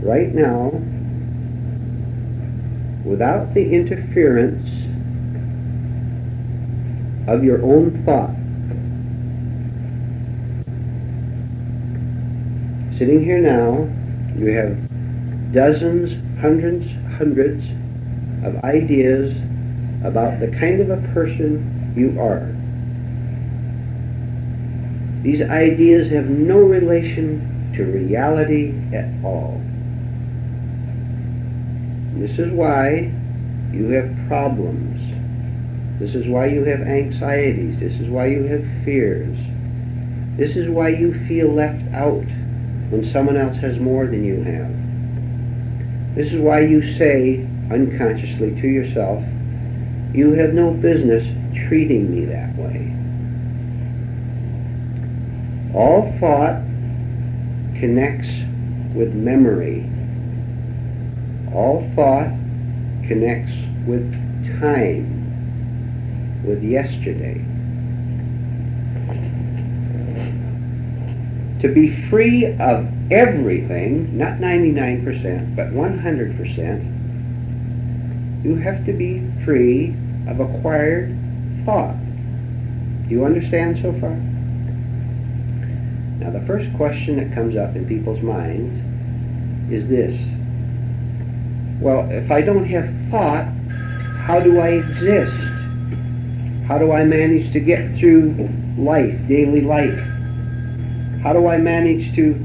right now, without the interference of your own thought. Sitting here now, you have dozens, hundreds of ideas about the kind of a person you are. These ideas have no relation to reality at all. This is why you have problems. This is why you have anxieties. This is why you have fears. This is why you feel left out when someone else has more than you have. This is why you say unconsciously to yourself, you have no business treating me that way. All thought connects with memory. All thought connects with time, with yesterday. To be free of everything, not 99%, but 100%, you have to be free of acquired thought. Do you understand so far? Now the first question that comes up in people's minds is this. Well, if I don't have thought, how do I exist? How do I manage to get through life, daily life? How do I manage to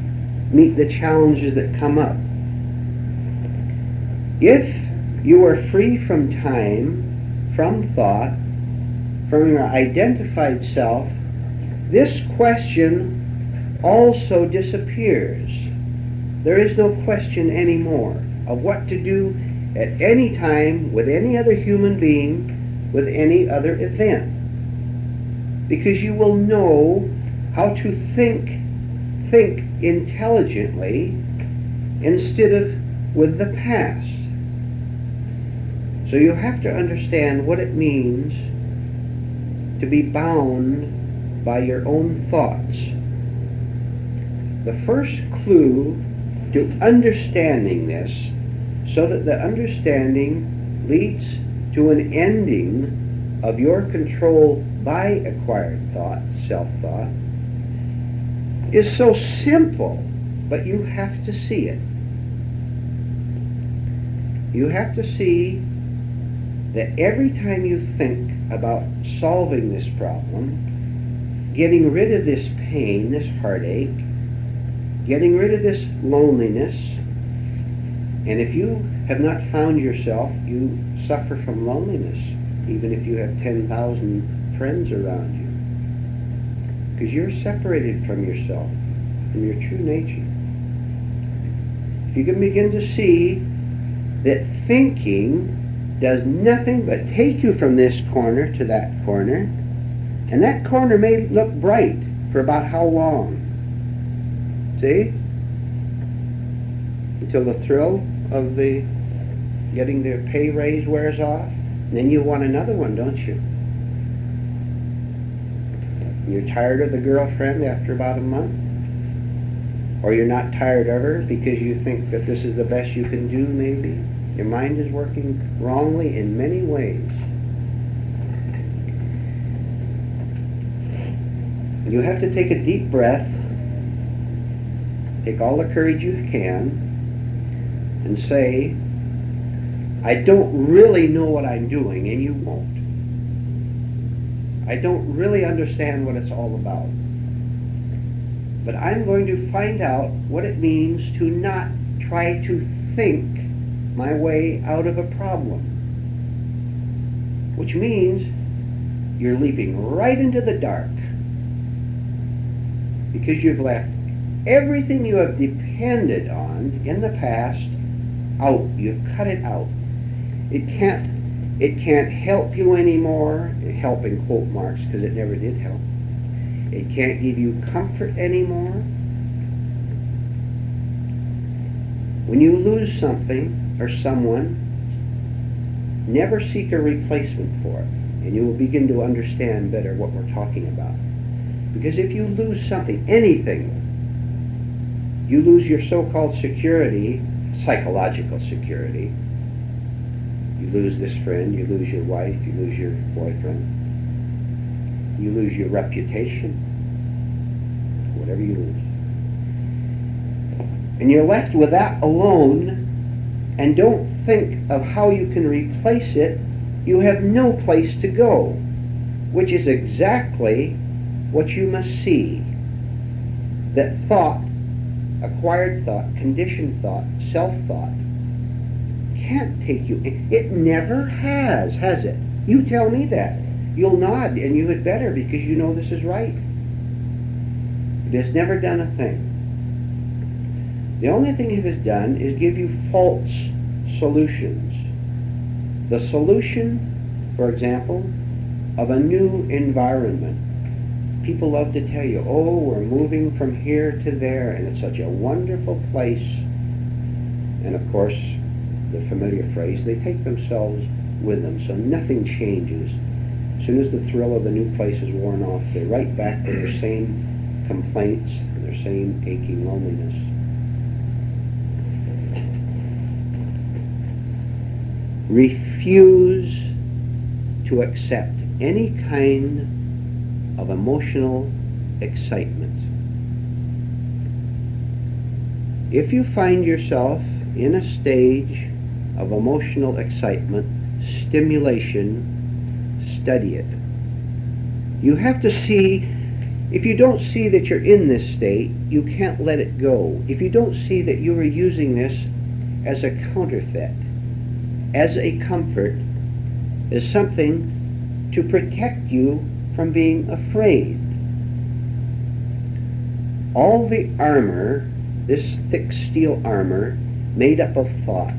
meet the challenges that come up? If you are free from time, from thought, from your identified self, this question also disappears. There is no question anymore of what to do at any time with any other human being, with any other event. Because you will know how to think intelligently instead of with the past. So you have to understand what it means to be bound by your own thoughts. The first clue to understanding this, so that the understanding leads to an ending of your control by acquired thought, self-thought, is so simple, but you have to see it. You have to see that every time you think about solving this problem, getting rid of this pain, this heartache, getting rid of this loneliness, and if you have not found yourself, you suffer from loneliness, even if you have 10,000 friends around you. Because you're separated from yourself, from your true nature. If you can begin to see that thinking does nothing but take you from this corner to that corner, and that corner may look bright for about how long? See? Until the thrill of the getting their pay raise wears off, and then you want another one, don't you? You're tired of the girlfriend after about a month, or you're not tired of her because you think that this is the best you can do, maybe. Your mind is working wrongly in many ways. You have to take a deep breath, take all the courage you can, and say, I don't really know what I'm doing, and you won't. I don't really understand what it's all about. But I'm going to find out what it means to not try to think my way out of a problem. Which means you're leaping right into the dark. Because you've left everything you have depended on in the past out. You've cut it out. It can't help you anymore, help in quote marks, because it never did help. It can't give you comfort anymore. When you lose something or someone, never seek a replacement for it, and you will begin to understand better what we're talking about. Because if you lose something, anything, you lose your so-called security, psychological security. You lose this friend, you lose your wife, you lose your boyfriend, you lose your reputation, whatever you lose. And you're left with that alone, and don't think of how you can replace it. You have no place to go, which is exactly what you must see. That thought, acquired thought, conditioned thought, self-thought, can't take you. It never has it? You tell me that. You'll nod, and you had better, because you know this is right. It has never done a thing. The only thing it has done is give you false solutions. The solution, for example, of a new environment. People love to tell you, oh, we're moving from here to there, and it's such a wonderful place. And of course, the familiar phrase, they take themselves with them, so nothing changes. As soon as the thrill of the new place is worn off, they're right back to their same complaints and their same aching loneliness. Refuse to accept any kind of emotional excitement. If you find yourself in a stage of emotional excitement, stimulation, study it. You have to see, if you don't see that you're in this state, you can't let it go. If you don't see that you are using this as a counterfeit, as a comfort, as something to protect you from being afraid. All the armor, this thick steel armor, made up of thought,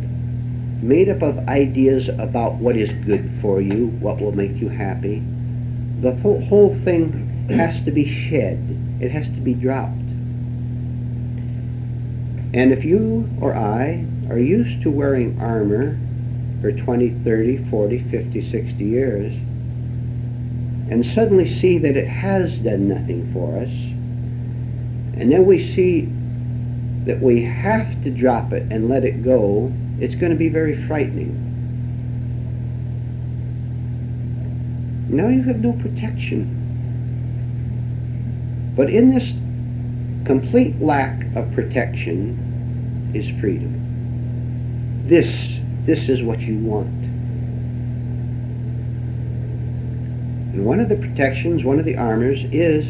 made up of ideas about what is good for you, what will make you happy, the whole thing has to be shed. It has to be dropped. And if you or I are used to wearing armor for 20, 30, 40, 50, 60 years, and suddenly see that it has done nothing for us, and then we see that we have to drop it and let it go, it's going to be very frightening. Now you have no protection. But in this complete lack of protection is freedom. This is what you want. And one of the protections, one of the armors is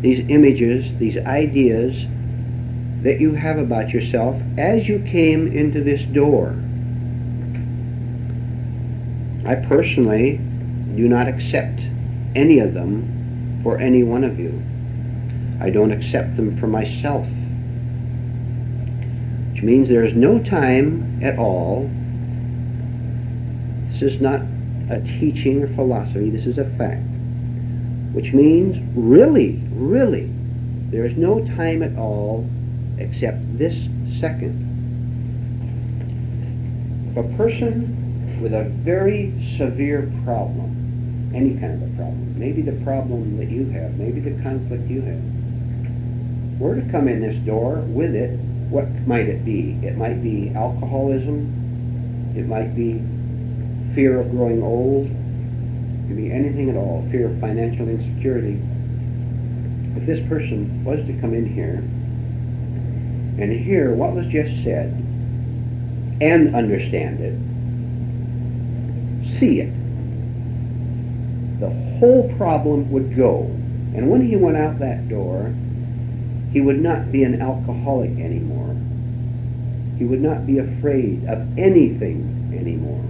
these images, these ideas that you have about yourself as you came into this door. I personally do not accept any of them for any one of you. I don't accept them for myself. Which means there is no time at all. This is not a teaching or philosophy, this is a fact. Which means, really, there is no time at all except this second. If a person with a very severe problem, any kind of a problem, maybe the problem that you have, maybe the conflict you have, were to come in this door with it, what might it be? It might be alcoholism, it might be fear of growing old, it could be anything at all, fear of financial insecurity. If this person was to come in here and hear what was just said and understand it, see it, the whole problem would go. And when he went out that door, he would not be an alcoholic anymore. He would not be afraid of anything anymore.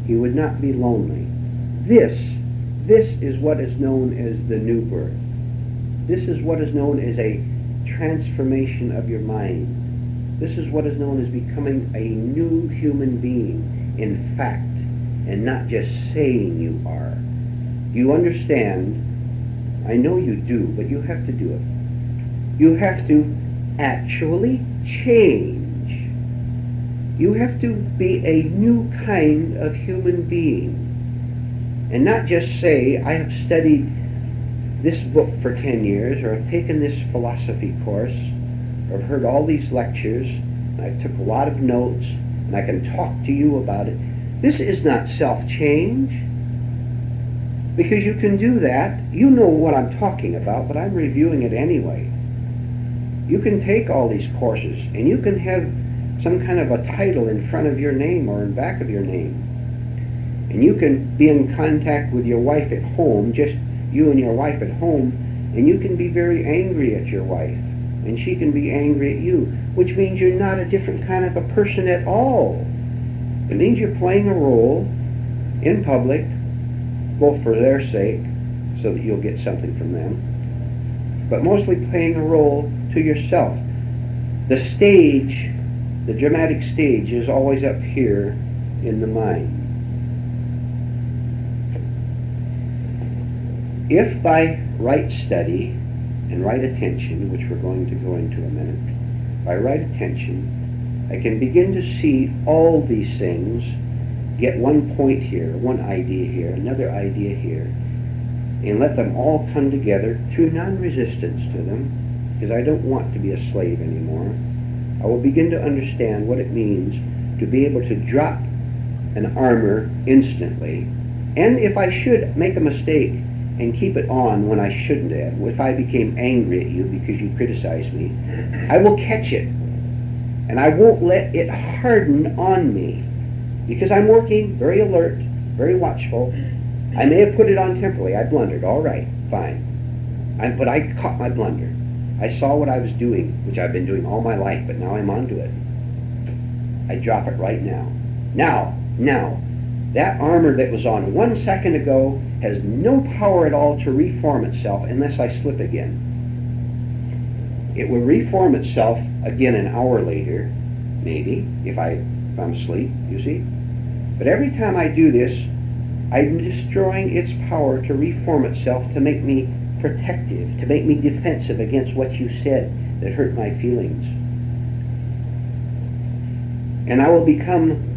He would not be lonely. This is what is known as the new birth. This is what is known as a transformation of your mind. This is what is known as becoming a new human being in fact, and not just saying you are. You understand? I know you do, but you have to do it. You have to actually change. You have to be a new kind of human being. And not just say, I have studied this book for 10 years, or I've taken this philosophy course, or I've heard all these lectures, I took a lot of notes, and I can talk to you about it. This is not self-change, because you can do that. You know what I'm talking about, but I'm reviewing it anyway. You can take all these courses, and you can have some kind of a title in front of your name or in back of your name. And you can be in contact with your wife at home, just you and your wife at home, and you can be very angry at your wife, and she can be angry at you, which means you're not a different kind of a person at all. It means you're playing a role in public, both for their sake, so that you'll get something from them, but mostly playing a role to yourself. The stage, the dramatic stage, is always up here in the mind. If by right study and right attention, which we're going to go into in a minute, by right attention, I can begin to see all these things, get one point here, one idea here, another idea here, and let them all come together through non-resistance to them, because I don't want to be a slave anymore. I will begin to understand what it means to be able to drop an armor instantly, and if I should make a mistake and keep it on when I shouldn't have, if I became angry at you because you criticized me, I will catch it, and I won't let it harden on me, because I'm working very alert, very watchful. I may have put it on temporarily. I blundered. All right, fine. But I caught my blunder. I saw what I was doing, which I've been doing all my life, but now I'm onto it. I drop it right now. Now. That armor that was on 1 second ago has no power at all to reform itself unless I slip again. It will reform itself again an hour later, maybe, if I'm asleep, you see. But every time I do this, I'm destroying its power to reform itself, to make me protective, to make me defensive against what you said that hurt my feelings. And I will become,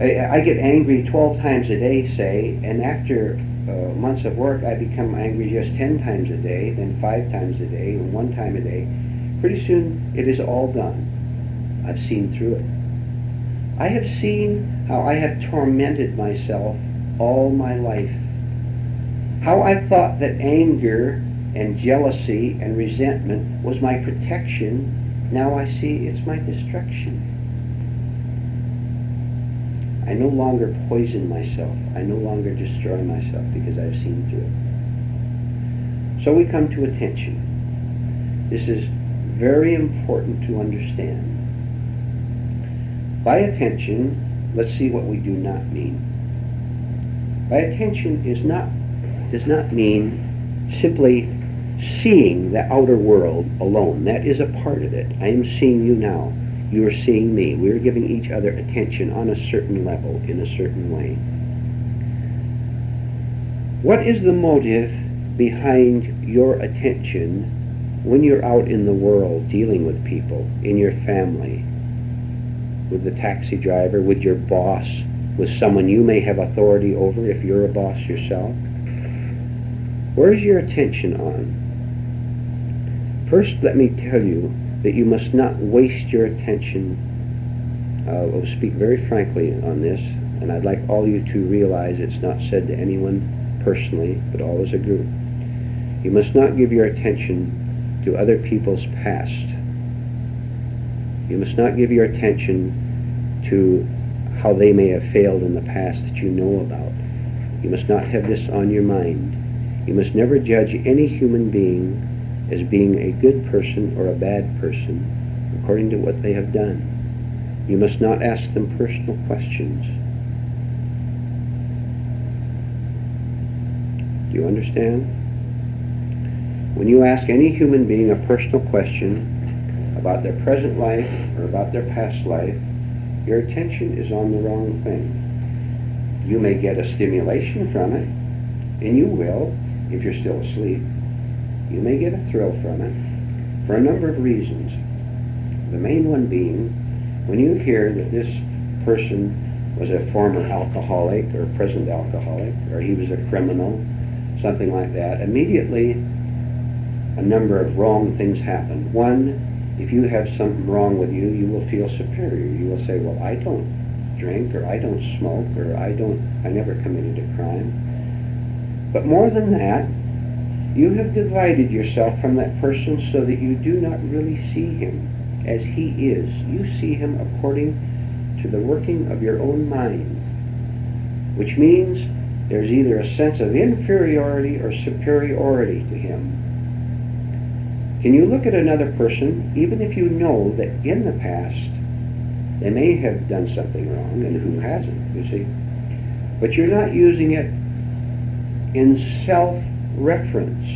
I get angry 12 times a day, say, and after months of work, I become angry just 10 times a day, then 5 times a day, and 1 time a day. Pretty soon, it is all done. I've seen through it. I have seen how I have tormented myself all my life. How I thought that anger and jealousy and resentment was my protection. Now I see it's my destruction. I no longer poison myself. I no longer destroy myself because I've seen through it. So we come to attention. This is very important to understand. By attention, let's see what we do not mean. By attention does not mean simply seeing the outer world alone. That is a part of it. I am seeing you now. You are seeing me. We are giving each other attention on a certain level, in a certain way. What is the motive behind your attention when you're out in the world dealing with people, in your family, with the taxi driver, with your boss, with someone you may have authority over if you're a boss yourself? Where's your attention on? First, let me tell you that you must not waste your attention. I'll speak very frankly on this, and I'd like all you to realize it's not said to anyone personally, but all as a group. You must not give your attention to other people's past. You must not give your attention to how they may have failed in the past that you know about. You must not have this on your mind. You must never judge any human being as being a good person or a bad person according to what they have done. You must not ask them personal questions. Do you understand? When you ask any human being a personal question about their present life or about their past life, your attention is on the wrong thing. You may get a stimulation from it, and you will if you're still asleep. You may get a thrill from it for a number of reasons. The main one being, when you hear that this person was a former alcoholic or present alcoholic, or he was a criminal, something like that, immediately a number of wrong things happen. One, If you have something wrong with you, you will feel superior. You will say, well, I don't drink, or I don't smoke, or I never committed a crime. But more than that, you have divided yourself from that person so that you do not really see him as he is. You see him according to the working of your own mind, which means there's either a sense of inferiority or superiority to him. Can you look at another person, even if you know that in the past they may have done something wrong, and who hasn't, you see, but you're not using it in self-reference.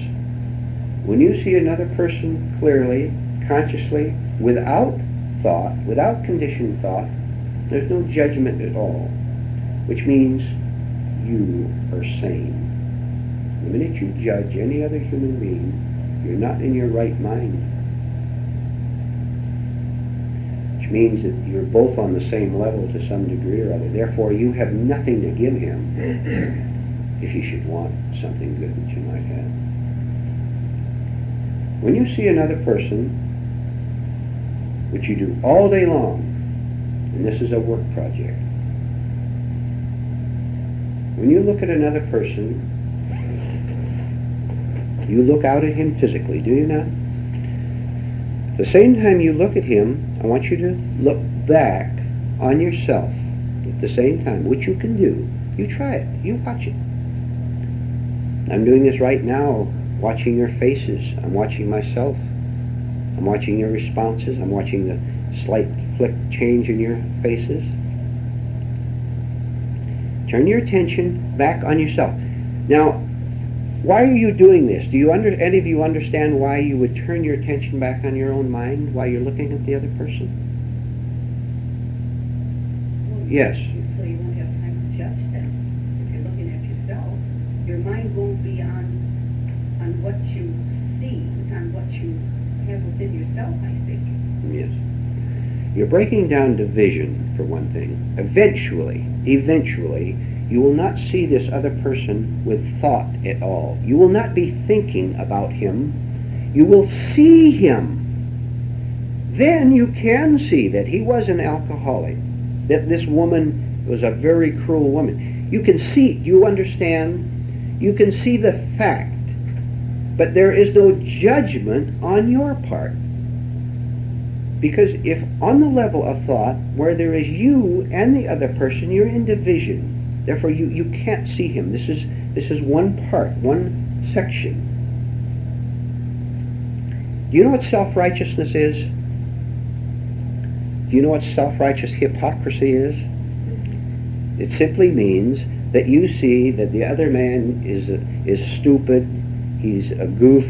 When you see another person clearly, consciously, without thought, without conditioned thought, there's no judgment at all, which means you are sane. The minute you judge any other human being, you're not in your right mind. Which means that you're both on the same level to some degree or other. Therefore, you have nothing to give him if you should want something good that you might have. When you see another person, which you do all day long, and this is a work project, when you look at another person, you look out at him physically, do you not? The same time you look at him, I want you to look back on yourself at the same time, which you can do. You try it. You watch it. I'm doing this right now, watching your faces. I'm watching myself. I'm watching your responses. I'm watching the slight flick change in your faces. Turn your attention back on yourself. Now, why are you doing this? Do you any of you understand why you would turn your attention back on your own mind while you're looking at the other person? Well, yes. So you won't have time to judge them. If you're looking at yourself, your mind won't be on what you see, on what you have within yourself, I think. Yes. You're breaking down division, for one thing. Eventually, you will not see this other person with thought at all. You will not be thinking about him. You will see him. Then you can see that he was an alcoholic, that this woman was a very cruel woman. You can see, you understand, you can see the fact, but there is no judgment on your part. Because if on the level of thought, where there is you and the other person, you're in division. Therefore, you can't see him. This is one part, one section. Do you know what self-righteousness is? Do you know what self-righteous hypocrisy is? It simply means that you see that the other man is stupid, he's a goof,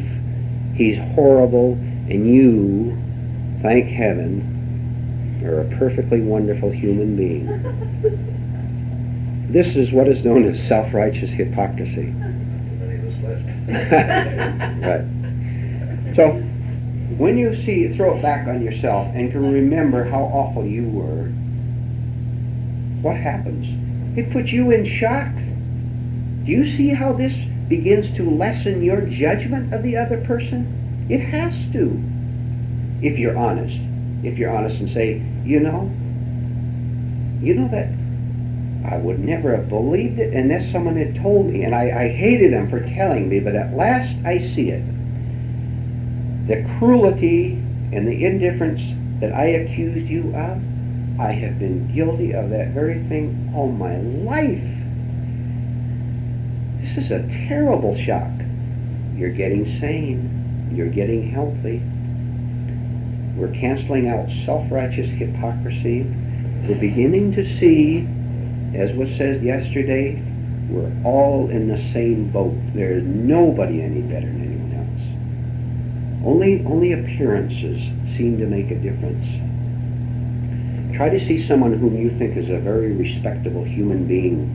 he's horrible, and you, thank heaven, are a perfectly wonderful human being. This is what is known as self-righteous hypocrisy. Right. So, when you see, throw it back on yourself and can remember how awful you were, what happens? It puts you in shock. Do you see how this begins to lessen your judgment of the other person? It has to. If you're honest. If you're honest and say, you know that I would never have believed it unless someone had told me, and I hated them for telling me, but at last I see it. The cruelty and the indifference that I accused you of, I have been guilty of that very thing all my life. This is a terrible shock. You're getting sane. You're getting healthy. We're canceling out self-righteous hypocrisy. We're beginning to see, as was said yesterday, we're all in the same boat. There's nobody any better than anyone else. Only appearances seem to make a difference. Try to see someone whom you think is a very respectable human being.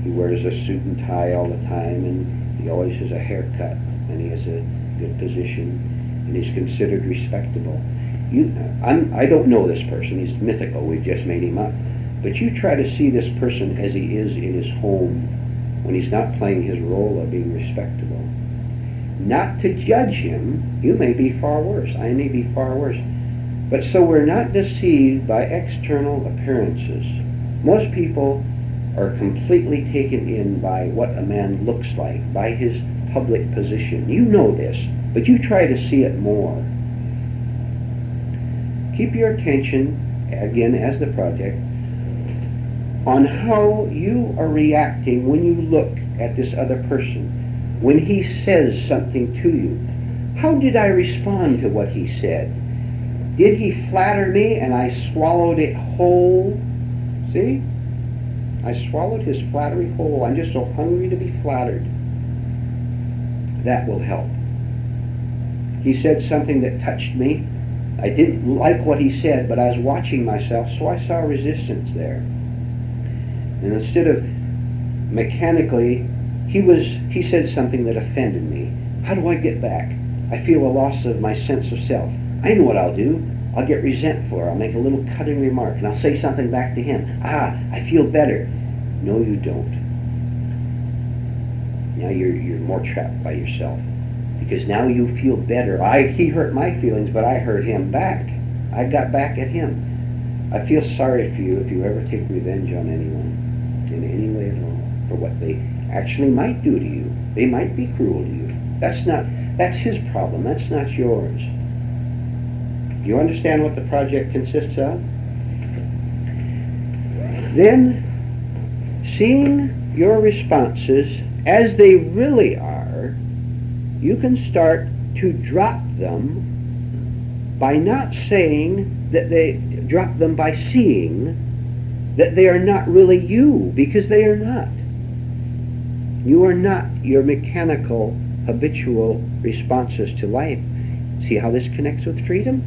He wears a suit and tie all the time, and he always has a haircut, and he has a good position, and he's considered respectable. I don't know this person. He's mythical. We've just made him up. But you try to see this person as he is in his home, when he's not playing his role of being respectable. not to judge him. You may be far worse. I may be far worse. But so we're not deceived by external appearances. Most people are completely taken in by what a man looks like, by his public position. You know this, but you try to see it more. Keep your attention, again as the project, on how you are reacting when you look at this other person. When he says something to you, how did I respond to what he said? Did he flatter me and I swallowed it whole? See? I swallowed his flattery whole. I'm just so hungry to be flattered. That will help. He said something that touched me. I didn't like what he said, but I was watching myself, so I saw resistance there. And instead of mechanically, he said something that offended me. How do I get back? I feel a loss of my sense of self. I know what I'll do. I'll get resentful, or I'll make a little cutting remark, and I'll say something back to him. I feel better. No, you don't. Now you're more trapped by yourself. Because now you feel better. He hurt my feelings, but I hurt him back. I got back at him. I feel sorry for you if you ever take revenge on anyone, in any way at all, for what they actually might do to you. They might be cruel to you. That's his problem. That's not yours. Do you understand what the project consists of? Then, seeing your responses as they really are, you can start to drop them by not saying that drop them by seeing that they are not really you, because they are not. You are not your mechanical, habitual responses to life. See how this connects with freedom?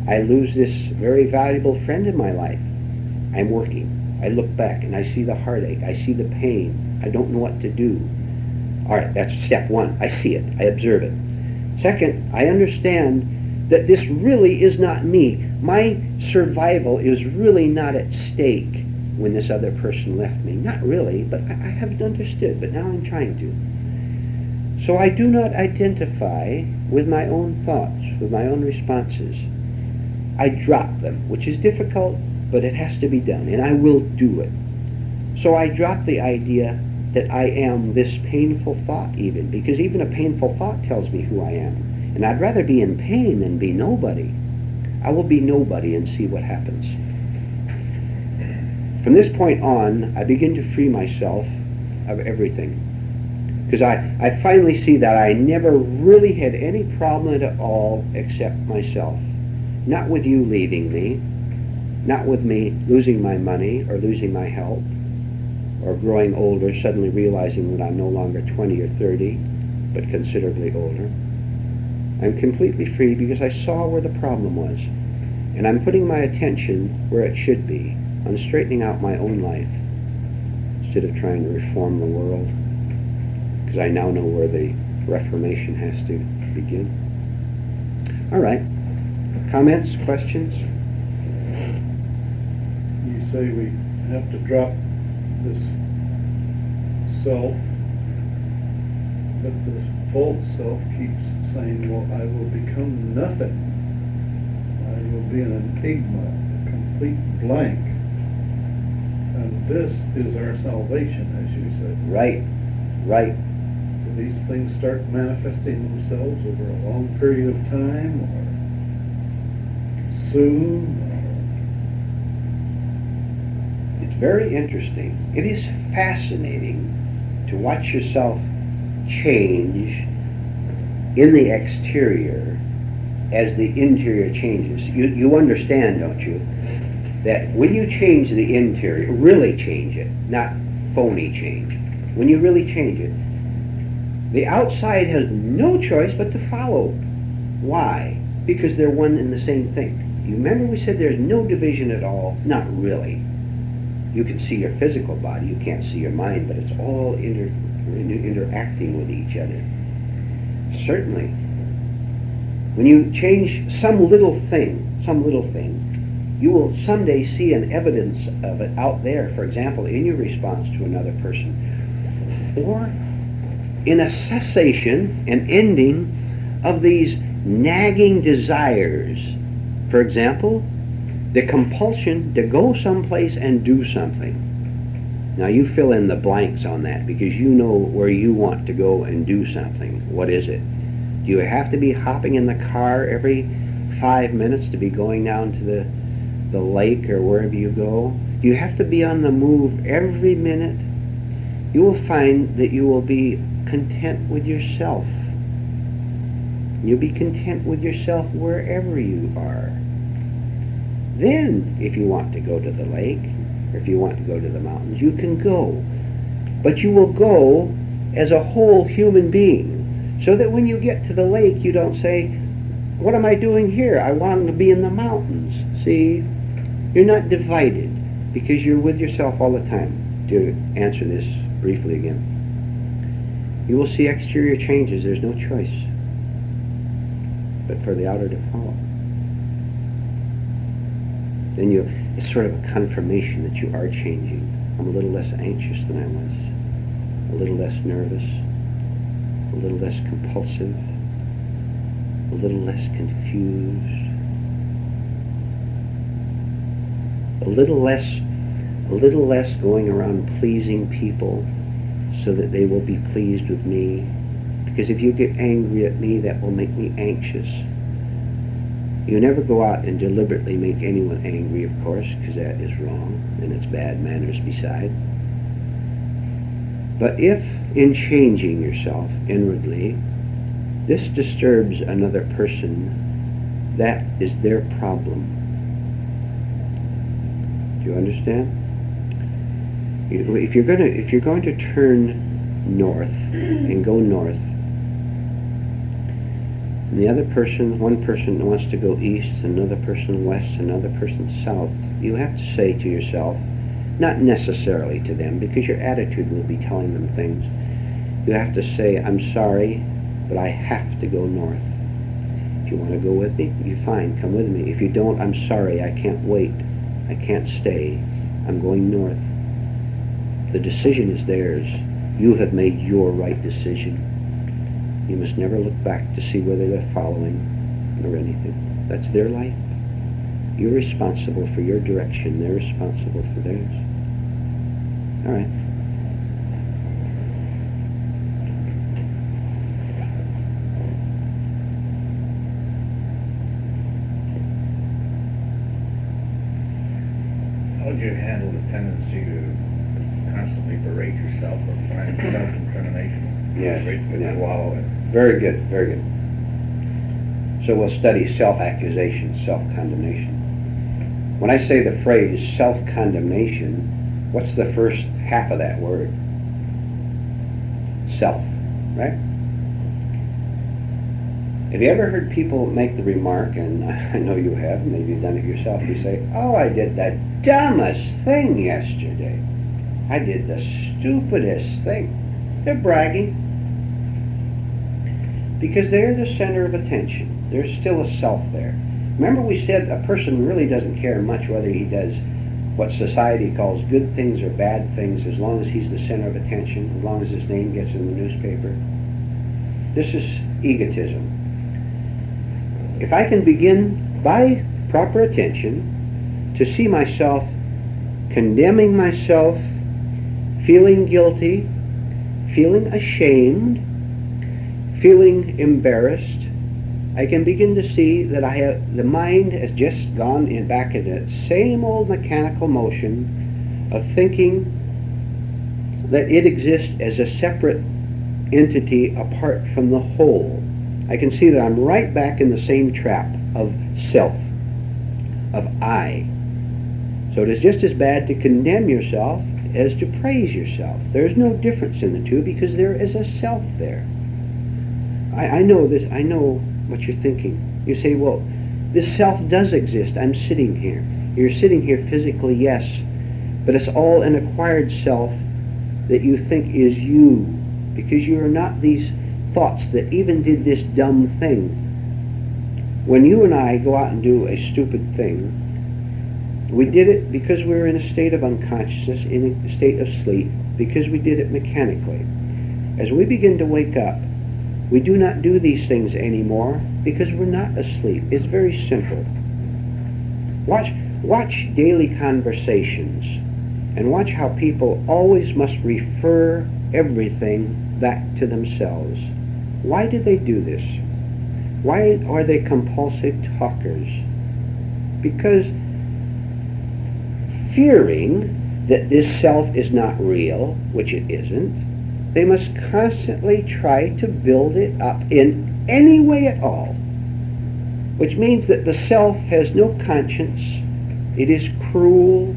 I lose this very valuable friend in my life. I'm working. I look back and I see the heartache. I see the pain. I don't know what to do. All right, that's step one. I see it. I observe it. Second, I understand that this really is not me. My survival is really not at stake when this other person left me. Not really, but I haven't understood, but now I'm trying to. So I do not identify with my own thoughts, with my own responses. I drop them, which is difficult, but it has to be done, and I will do it. So I drop the idea that I am this painful thought even, because even a painful thought tells me who I am. And I'd rather be in pain than be nobody. I will be nobody and see what happens. From this point on, I begin to free myself of everything. Because I finally see that I never really had any problem at all except myself. Not with you leaving me, not with me losing my money or losing my health, or growing older, suddenly realizing that I'm no longer 20 or 30, but considerably older. I'm completely free because I saw where the problem was. And I'm putting my attention where it should be, on straightening out my own life, instead of trying to reform the world, because I now know where the reformation has to begin. All right. Comments, questions? You say we have to drop this self, but this false self keeps saying, well, I will become nothing. I will be an enigma, a complete blank. And this is our salvation, as you said. Right, right. Do these things start manifesting themselves over a long period of time, or soon? It's very interesting. It is fascinating to watch yourself change in the exterior as the interior changes. You understand, don't you, that when you change the interior, really change it, not phony change, when you really change it, the outside has no choice but to follow. Why? Because they're one and the same thing. You remember we said there's no division at all? Not really. You can see your physical body, you can't see your mind, but it's all interacting with each other. Certainly. When you change some little thing, you will someday see an evidence of it out there, for example, in your response to another person. Or in a cessation, an ending of these nagging desires. For example, the compulsion to go someplace and do something. Now you fill in the blanks on that because you know where you want to go and do something. What is it? Do you have to be hopping in the car every 5 minutes to be going down to the lake or wherever you go? Do you have to be on the move every minute? You will find that you will be content with yourself. You'll be content with yourself wherever you are. Then, if you want to go to the lake, or if you want to go to the mountains, you can go. But you will go as a whole human being, so that when you get to the lake, you don't say, what am I doing here? I want to be in the mountains. See, you're not divided, because you're with yourself all the time. To answer this briefly again, you will see exterior changes. There's no choice but for the outer to follow. Then it's sort of a confirmation that you are changing. I'm a little less anxious than I was, a little less nervous, a little less compulsive, a little less confused, a little less going around pleasing people so that they will be pleased with me. Because if you get angry at me, that will make me anxious. You never go out and deliberately make anyone angry, of course, because that is wrong, and it's bad manners beside. But if, in changing yourself inwardly, this disturbs another person, that is their problem. Do you understand? If you're going to turn north and go north, and the other person, one person wants to go east, another person west, another person south, you have to say to yourself, not necessarily to them, because your attitude will be telling them things. You have to say, I'm sorry, but I have to go north. If you want to go with me, you fine, come with me. If you don't, I'm sorry, I can't wait. I can't stay. I'm going north. The decision is theirs. You have made your right decision. You must never look back to see whether they're following or anything. That's their life. You're responsible for your direction. They're responsible for theirs. All right. How would you handle the tendency to constantly berate yourself or find self-incrimination? Yes. Yeah. Wallow in. Very good, very good. So we'll study self-accusation, self-condemnation. When I say the phrase self-condemnation, what's the first half of that word? Self, right? Have you ever heard people make the remark, and I know you have, maybe you've done it yourself, you say, oh, I did the dumbest thing yesterday. I did the stupidest thing. They're bragging. Because they're the center of attention. There's still a self there. Remember we said a person really doesn't care much whether he does what society calls good things or bad things as long as he's the center of attention, as long as his name gets in the newspaper. This is egotism. If I can begin by proper attention to see myself condemning myself, feeling guilty, feeling ashamed, feeling embarrassed, I can begin to see that the mind has just gone back into that same old mechanical motion of thinking that it exists as a separate entity apart from the whole. I can see that I'm right back in the same trap of self, of I. So it is just as bad to condemn yourself as to praise yourself. There's no difference in the two because there is a self there. I know this. I know what you're thinking. You say, well, this self does exist. I'm sitting here. You're sitting here physically, yes, but it's all an acquired self that you think is you, because you are not these thoughts that even did this dumb thing. When you and I go out and do a stupid thing, we did it because we were in a state of unconsciousness, in a state of sleep, because we did it mechanically. As we begin to wake up, we do not do these things anymore because we're not asleep. It's very simple. Watch daily conversations and watch how people always must refer everything back to themselves. Why do they do this? Why are they compulsive talkers? Because fearing that this self is not real, which it isn't, they must constantly try to build it up in any way at all, which means that the self has no conscience. It is cruel.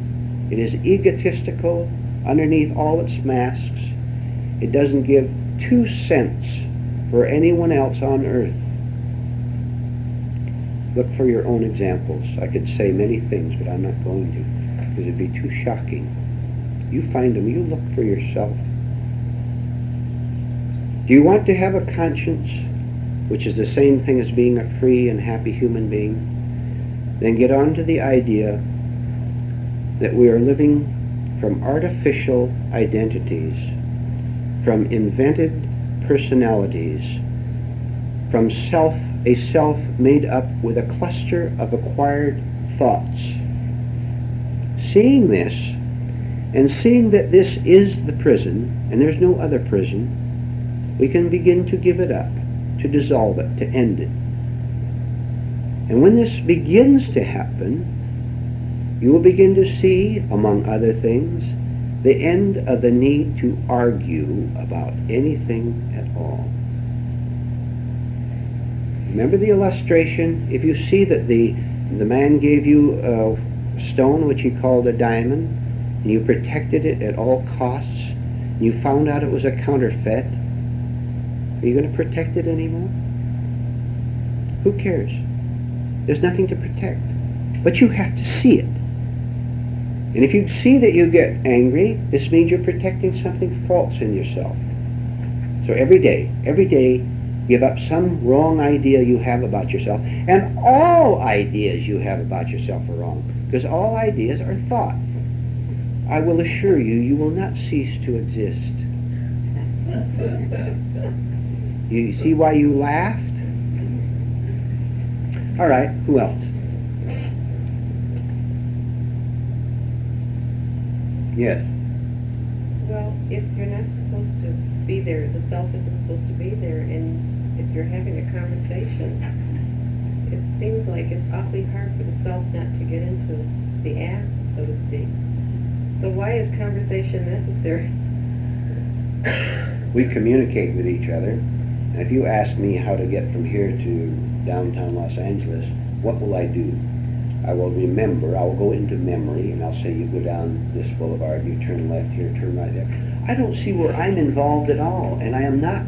It is egotistical underneath all its masks. It doesn't give 2 cents for anyone else on earth. Look for your own examples. I could say many things, but I'm not going to, because it'd be too shocking. You find them. You look for yourself. Do you want to have a conscience, which is the same thing as being a free and happy human being? Then get on to the idea that we are living from artificial identities, from invented personalities, from a self made up with a cluster of acquired thoughts. Seeing this, and seeing that this is the prison, and there's no other prison, we can begin to give it up, to dissolve it, to end it. And when this begins to happen, you will begin to see, among other things, the end of the need to argue about anything at all. Remember the illustration? If you see that the man gave you a stone which he called a diamond, and you protected it at all costs, and you found out it was a counterfeit, are you going to protect it anymore? Who cares? There's nothing to protect. But you have to see it. And if you see that you get angry, this means you're protecting something false in yourself. So every day, give up some wrong idea you have about yourself. And all ideas you have about yourself are wrong, because all ideas are thought. I will assure you, you will not cease to exist. You see why you laughed? All right, who else? Yes. Well, if you're not supposed to be there, the self isn't supposed to be there, and if you're having a conversation, it seems like it's awfully hard for the self not to get into the act, so to speak. So why is conversation necessary? We communicate with each other. And if you ask me how to get from here to downtown Los Angeles, what will I do? I will remember, I will go into memory, and I'll say, you go down this boulevard, you turn left here, turn right there. I don't see where I'm involved at all, and I am not.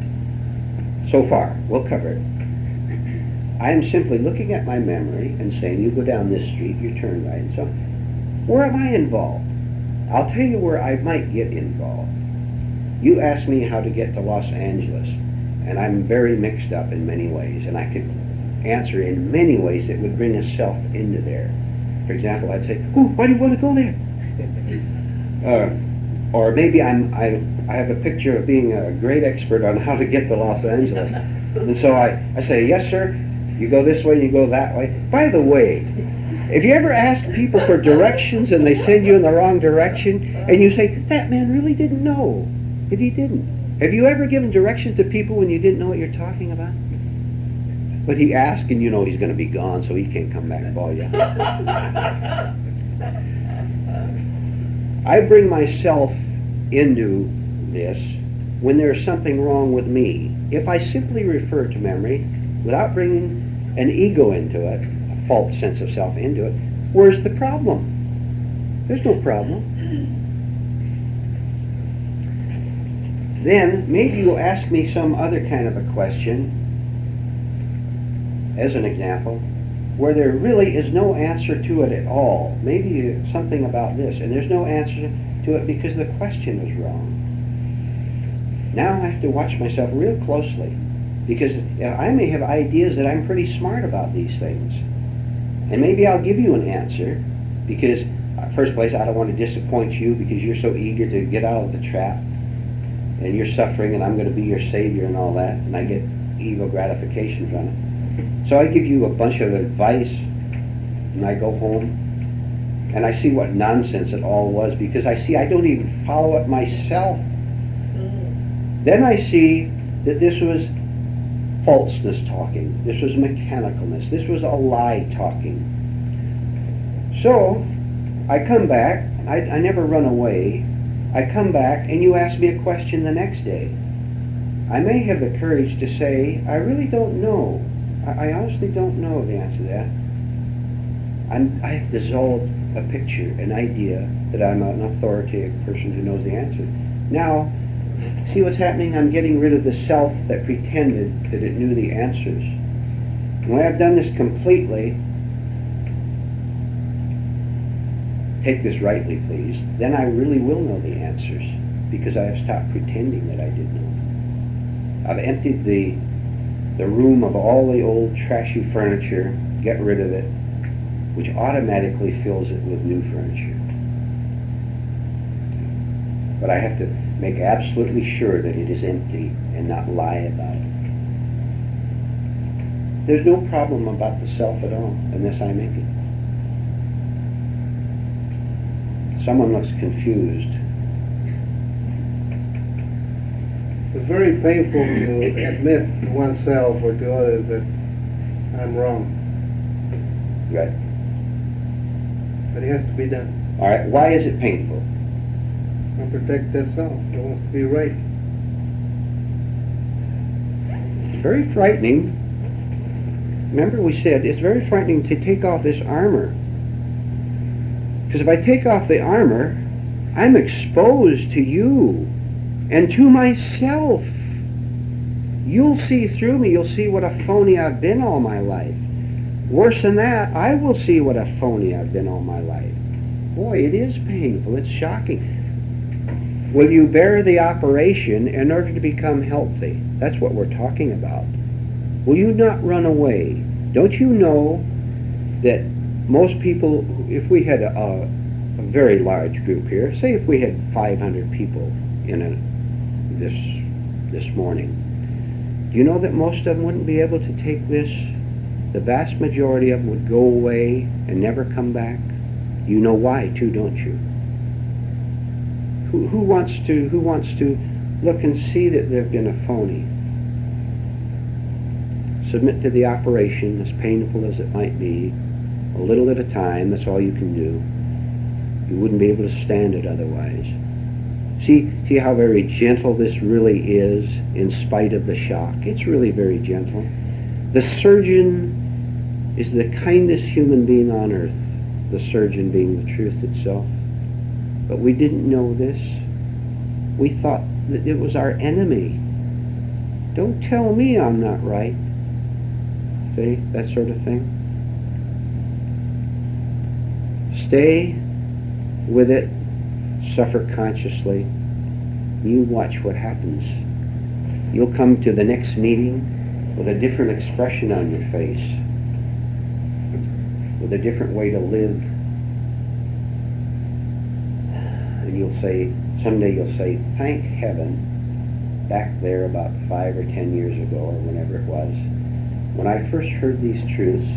So far, we'll cover it. I am simply looking at my memory and saying, you go down this street, you turn right, and so where am I involved? I'll tell you where I might get involved. You ask me how to get to Los Angeles, and I'm very mixed up in many ways, and I could answer in many ways that would bring a self into there. For example, I'd say, "Oh, why do you want to go there?" Or maybe I have a picture of being a great expert on how to get to Los Angeles, and so I say, "Yes, sir. You go this way, you go that way." By the way, if you ever ask people for directions and they send you in the wrong direction, and you say, "That man really didn't know," if he didn't. Have you ever given directions to people when you didn't know what you're talking about? But he asked, and you know he's going to be gone, so he can't come back and call you. I bring myself into this when there's something wrong with me. If I simply refer to memory without bringing an ego into it, a false sense of self into it, where's the problem? There's no problem. Then maybe you'll ask me some other kind of a question, as an example, where there really is no answer to it at all. Maybe something about this, and there's no answer to it because the question is wrong. Now I have to watch myself real closely, because I may have ideas that I'm pretty smart about these things. And maybe I'll give you an answer, because, first place, I don't want to disappoint you because you're so eager to get out of the trap. and you're suffering, and I'm going to be your savior and all that, and I get ego gratification from it. So I give you a bunch of advice, and I go home, and I see what nonsense it all was, because I see I don't even follow it myself. Then I see that this was falseness talking, this was mechanicalness, this was a lie talking. So I come back, I never run away. I come back and you ask me a question the next day. I may have the courage to say, I really don't know. I honestly don't know the answer to that. I have dissolved a picture, an idea that I'm an authoritative person who knows the answer. Now, see what's happening? I'm getting rid of the self that pretended that it knew the answers. When I've done this completely, take this rightly, please, then I really will know the answers, because I have stopped pretending that I did know. I've emptied the room of all the old trashy furniture, get rid of it, which automatically fills it with new furniture. But I have to make absolutely sure that it is empty and not lie about it. There's no problem about the self at all unless I make it. Someone looks confused. It's very painful to admit to oneself or to others that I'm wrong. Right. But it has to be done. All right. Why is it painful? And protect that self. It wants to be right. It's very frightening. Remember we said it's very frightening to take off this armor. Because if I take off the armor, I'm exposed to you and to myself. You'll see through me. You'll see what a phony I've been all my life. Worse than that, I will see what a phony I've been all my life. Boy, it is painful. It's shocking. Will you bear the operation in order to become healthy? That's what we're talking about. Will you not run away? Don't you know that most people, if we had a very large group here, say if we had 500 people in this morning, do you know that most of them wouldn't be able to take this? The vast majority of them would go away and never come back. You know why, too, don't you? Who wants to look and see that they've been a phony? Submit to the operation, as painful as it might be, a little at a time. That's all you can do. You wouldn't be able to stand it otherwise. See how very gentle this really is, in spite of the shock. It's really very gentle. The surgeon is the kindest human being on earth, the surgeon being the truth itself. But we didn't know this. We thought that it was our enemy. Don't tell me I'm not right. See, that sort of thing. Stay with it, suffer consciously. You watch what happens. You'll come to the next meeting with a different expression on your face, with a different way to live. And you'll say, someday you'll say, thank heaven, back there about 5 or 10 years ago, or whenever it was, when I first heard these truths,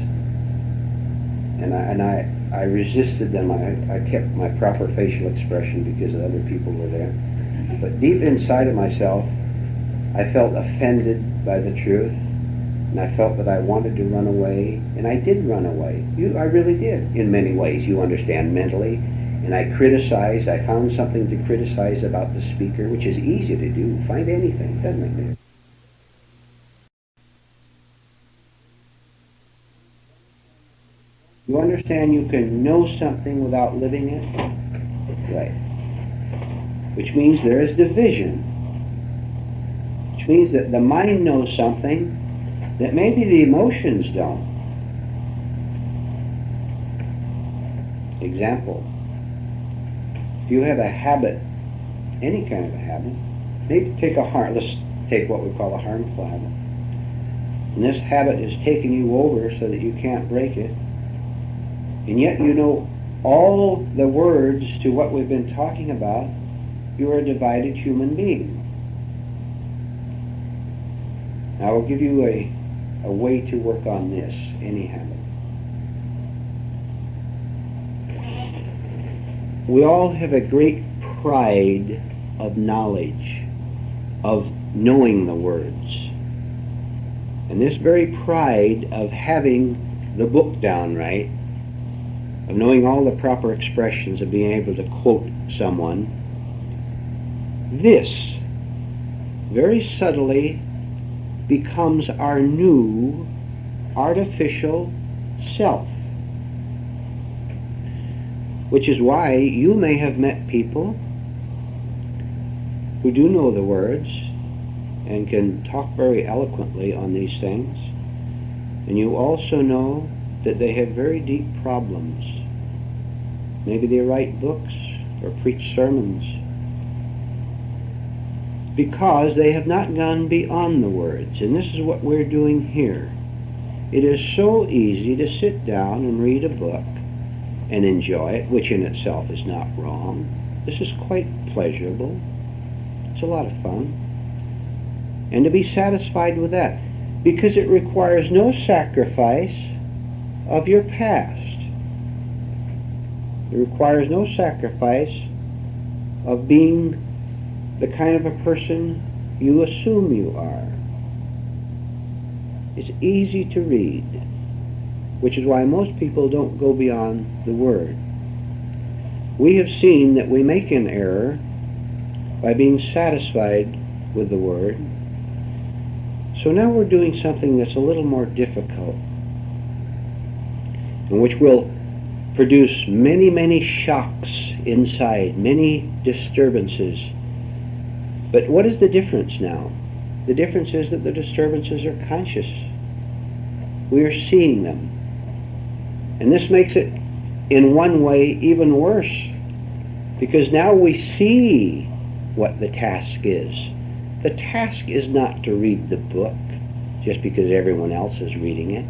and I resisted them. I kept my proper facial expression because other people were there. But deep inside of myself, I felt offended by the truth, and I felt that I wanted to run away, and I did run away. I really did, in many ways, you understand, mentally. And I criticized. I found something to criticize about the speaker, which is easy to do. Find anything, doesn't it? You understand you can know something without living it? Right. Which means there is division. Which means that the mind knows something that maybe the emotions don't. Example. If you have a habit, any kind of a habit, maybe let's take what we call a harmful habit. And this habit is taking you over so that you can't break it. And yet you know all the words to what we've been talking about. You're a divided human being. Now, I will give you a way to work on this, anyhow. We all have a great pride of knowledge, of knowing the words. And this very pride of having the book down right, of knowing all the proper expressions, of being able to quote someone, this very subtly becomes our new artificial self. Which is why you may have met people who do know the words and can talk very eloquently on these things, and you also know that they have very deep problems. Maybe they write books or preach sermons because they have not gone beyond the words. And this is what we're doing here. It is so easy to sit down and read a book and enjoy it, which in itself is not wrong. This is quite pleasurable. It's a lot of fun. And to be satisfied with that, because it requires no sacrifice of your past. It requires no sacrifice of being the kind of a person you assume you are. It's easy to read, which is why most people don't go beyond the Word. We have seen that we make an error by being satisfied with the Word. So now we're doing something that's a little more difficult, and which will produce many, many shocks inside, many disturbances. But what is the difference now? The difference is that the disturbances are conscious. We are seeing them. And this makes it, in one way, even worse, because now we see what the task is. The task is not to read the book just because everyone else is reading it,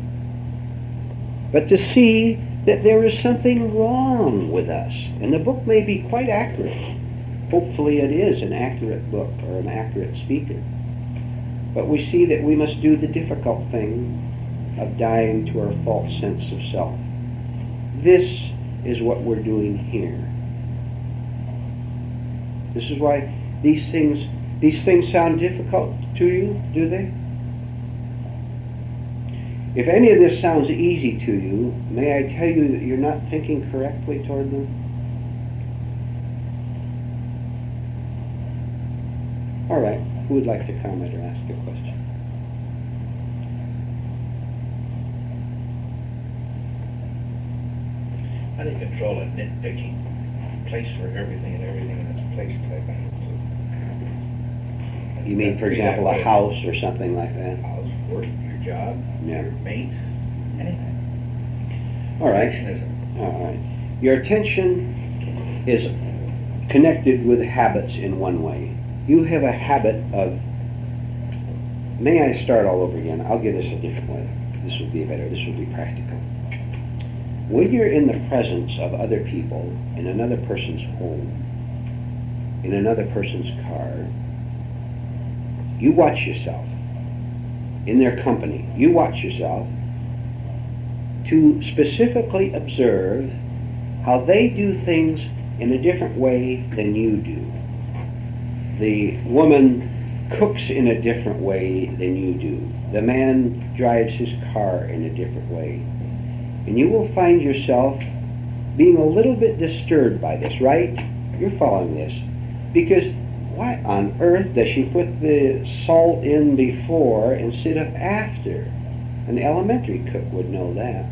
but to see that there is something wrong with us. And the book may be quite accurate. Hopefully it is an accurate book or an accurate speaker. But we see that we must do the difficult thing of dying to our false sense of self. This is what we're doing here. This is why these things sound difficult to you, do they? If any of this sounds easy to you, may I tell you that you're not thinking correctly toward them? All right, who would like to comment or ask a question? How do you control a nitpicking place for everything and everything in its place type attitude? You mean, for example, a house or something like that? House, work, your job, Yeah. your mate, anything. All right. Perfectionism. All right. Your attention is connected with habits in one way. You have a habit of, may I start all over again? I'll give this a different way. This would be better. This would be practical. When you're in the presence of other people, in another person's home, in another person's car, you watch yourself. In their company, you watch yourself to specifically observe how they do things in a different way than you do. The woman cooks in a different way than you do. The man drives his car in a different way. And you will find yourself being a little bit disturbed by this, right? You're following this. Because why on earth does she put the salt in before instead of after? An elementary cook would know that.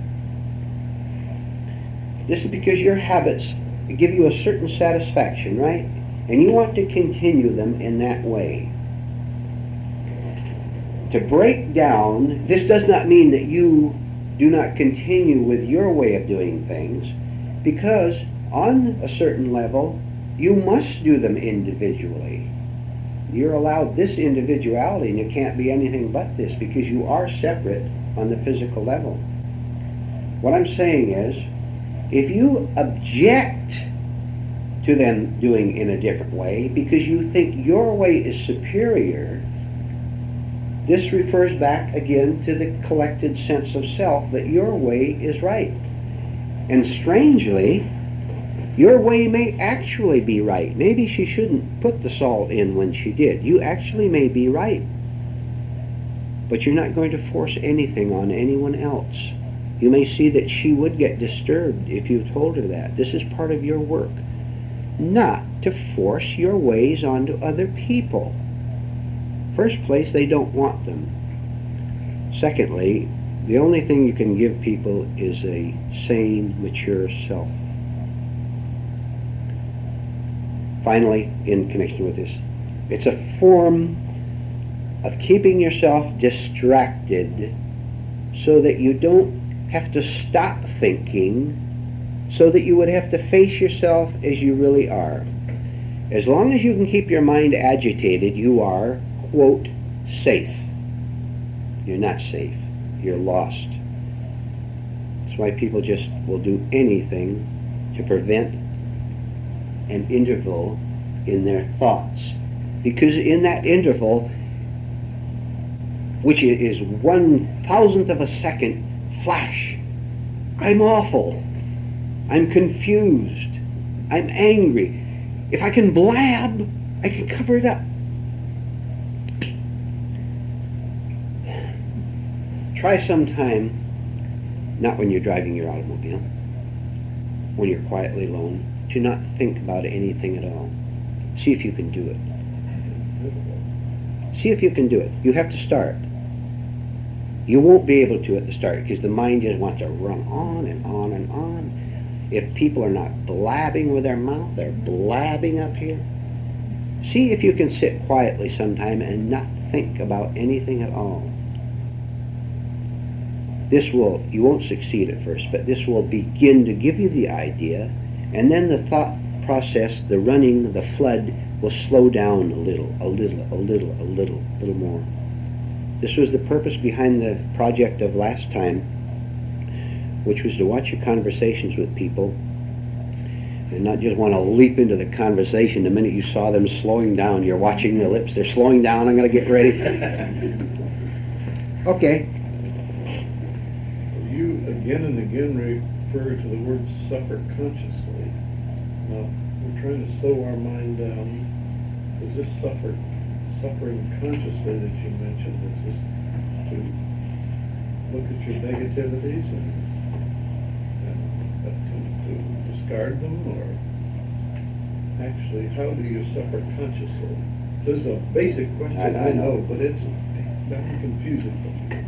This is because your habits give you a certain satisfaction, right? And you want to continue them in that way. To break down, this does not mean that you do not continue with your way of doing things, because on a certain level, you must do them individually. You're allowed this individuality, and you can't be anything but this, because you are separate on the physical level. What I'm saying is, if you object to them doing in a different way because you think your way is superior, This refers back again to the collected sense of self that your way is right. And strangely, your way may actually be right. Maybe she shouldn't put the salt in when she did. You actually may be right. But you're not going to force anything on anyone else. You may see that she would get disturbed if you told her that. This is part of your work. Not to force your ways onto other people. First place, they don't want them. Secondly, the only thing you can give people is a sane, mature self. Finally, in connection with this, it's a form of keeping yourself distracted so that you don't have to stop thinking, so that you would have to face yourself as you really are. As long as you can keep your mind agitated, you are, quote, safe. You're not safe. You're lost. That's why people just will do anything to prevent an interval in their thoughts. Because in that interval, which is 1,000th of a second flash, I'm awful. I'm confused. I'm angry. If I can blab, I can cover it up. Try sometime, not when you're driving your automobile, when you're quietly alone, to not think about anything at all. See if you can do it. See if you can do it. You have to start. You won't be able to at the start because the mind just wants to run on and on and on. If people are not blabbing with their mouth, they're blabbing up here. See if you can sit quietly sometime and not think about anything at all. This will, you won't succeed at first, but this will begin to give you the idea, and then the thought process, the running, the flood will slow down a little more. This was the purpose behind the project of last time, which was to watch your conversations with people and not just want to leap into the conversation the minute you saw them slowing down. You're watching their lips. They're slowing down. I'm going to get ready. Okay. You again and again refer to the word suffer consciously. Now, we're trying to slow our mind down. Is this suffering consciously that you mentioned? Is this to look at your negativities and to discard them, or actually, how do you suffer consciously? This is a basic question, I know, but it's very confusing for me.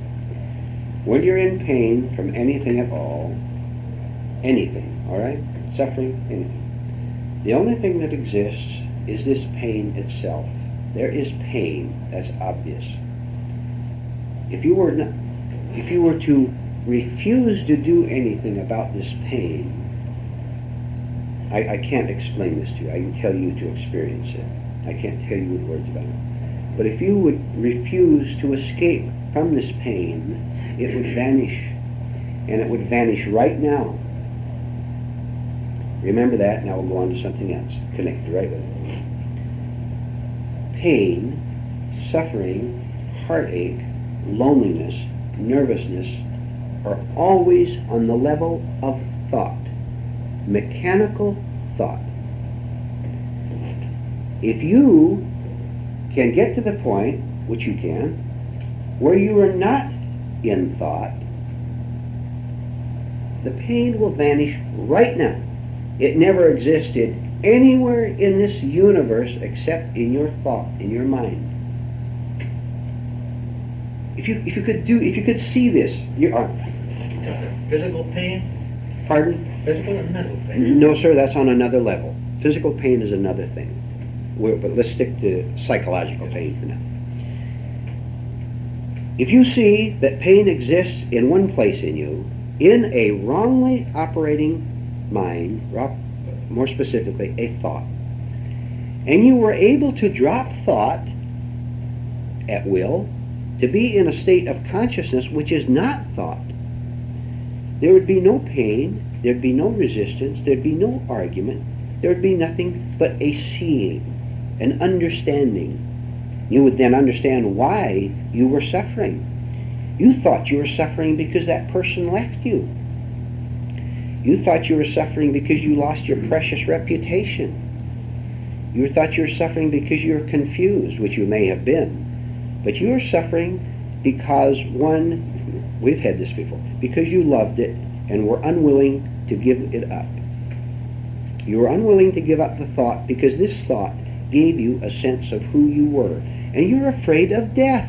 When you're in pain from anything at all, anything, all right? Suffering, anything. The only thing that exists is this pain itself. There is pain, that's obvious. If you were to refuse to do anything about this pain, I can't explain this to you. I can tell you to experience it. I can't tell you with words about it. But if you would refuse to escape from this pain, it would vanish. And it would vanish right now. Remember that, now we'll go on to something else. Connect right with it. Pain, suffering, heartache, loneliness, nervousness are always on the level of thought. Mechanical thought. If you can get to the point, which you can, where you are not in thought, the pain will vanish right now. It never existed anywhere in this universe except in your thought, in your mind. If you could see this, Physical pain? Pardon? Physical or mental pain? No, sir, that's on another level. Physical pain is another thing. But let's stick to psychological pain for now. If you see that pain exists in one place in you, in a wrongly operating mind, more specifically, a thought, and you were able to drop thought at will to be in a state of consciousness which is not thought, there would be no pain, there'd be no resistance, there'd be no argument, there'd be nothing but a seeing, an understanding. You would then understand why you were suffering. You thought you were suffering because that person left you. You thought you were suffering because you lost your precious reputation. You thought you were suffering because you were confused, which you may have been. But you were suffering because, one, we've had this before, because you loved it and were unwilling to give it up. You were unwilling to give up the thought because this thought gave you a sense of who you were. And you're afraid of death.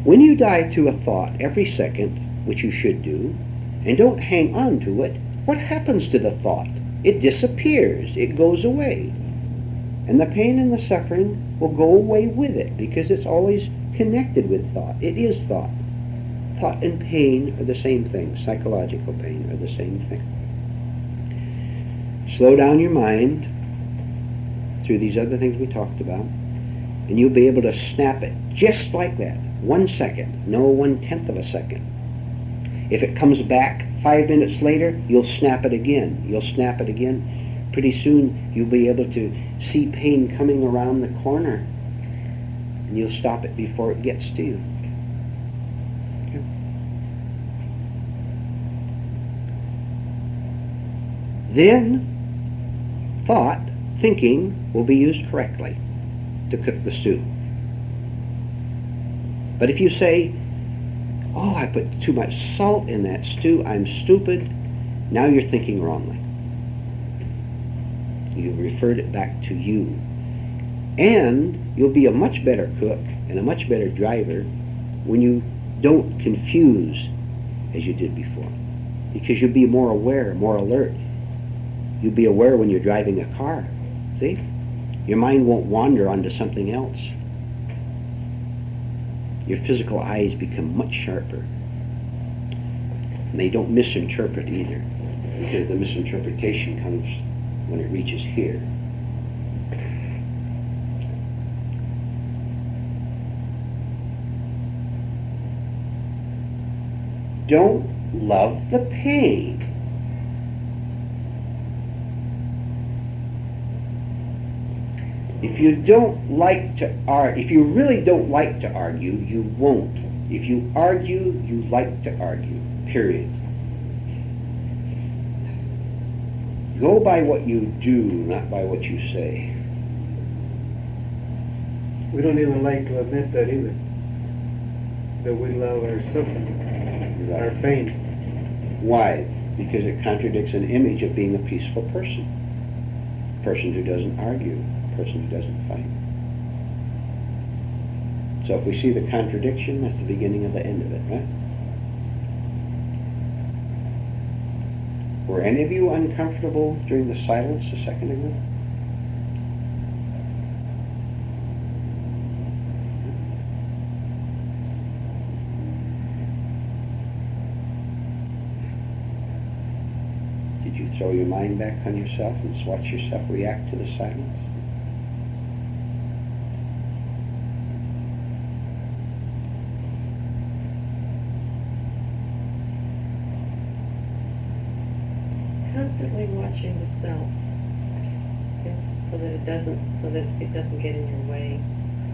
When you die to a thought every second, which you should do, and don't hang on to it, what happens to the thought? It disappears. It goes away. And the pain and the suffering will go away with it because it's always connected with thought. It is thought. Thought and pain are the same thing. Psychological pain are the same thing. Slow down your mind through these other things we talked about, and you'll be able to snap it just like that. 1 second, no 1/10 of a second. If it comes back 5 minutes later, you'll snap it again. You'll snap it again. Pretty soon you'll be able to see pain coming around the corner, and you'll stop it before it gets to you. Okay. Then thought, thinking, will be used correctly to cook the stew. But if you say, oh, I put too much salt in that stew, I'm stupid, now you're thinking wrongly. You referred it back to you. And you'll be a much better cook and a much better driver when you don't confuse as you did before. Because you'll be more aware, more alert. You'll be aware when you're driving a car. See? Your mind won't wander onto something else. Your physical eyes become much sharper. And they don't misinterpret either, because the misinterpretation comes when it reaches here. Don't love the pain. If you don't like to argue, if you really don't like to argue, you won't. If you argue, you like to argue, period. Go by what you do, not by what you say. We don't even like to admit that either. That we love our suffering, our pain. Why? Because it contradicts an image of being a peaceful person. A person who doesn't argue, a person who doesn't fight. So if we see the contradiction, that's the beginning of the end of it, right? Were any of you uncomfortable during the silence a second ago? Did you throw your mind back on yourself and watch yourself react to the silence? Constantly watching the self, okay, so that it doesn't get in your way,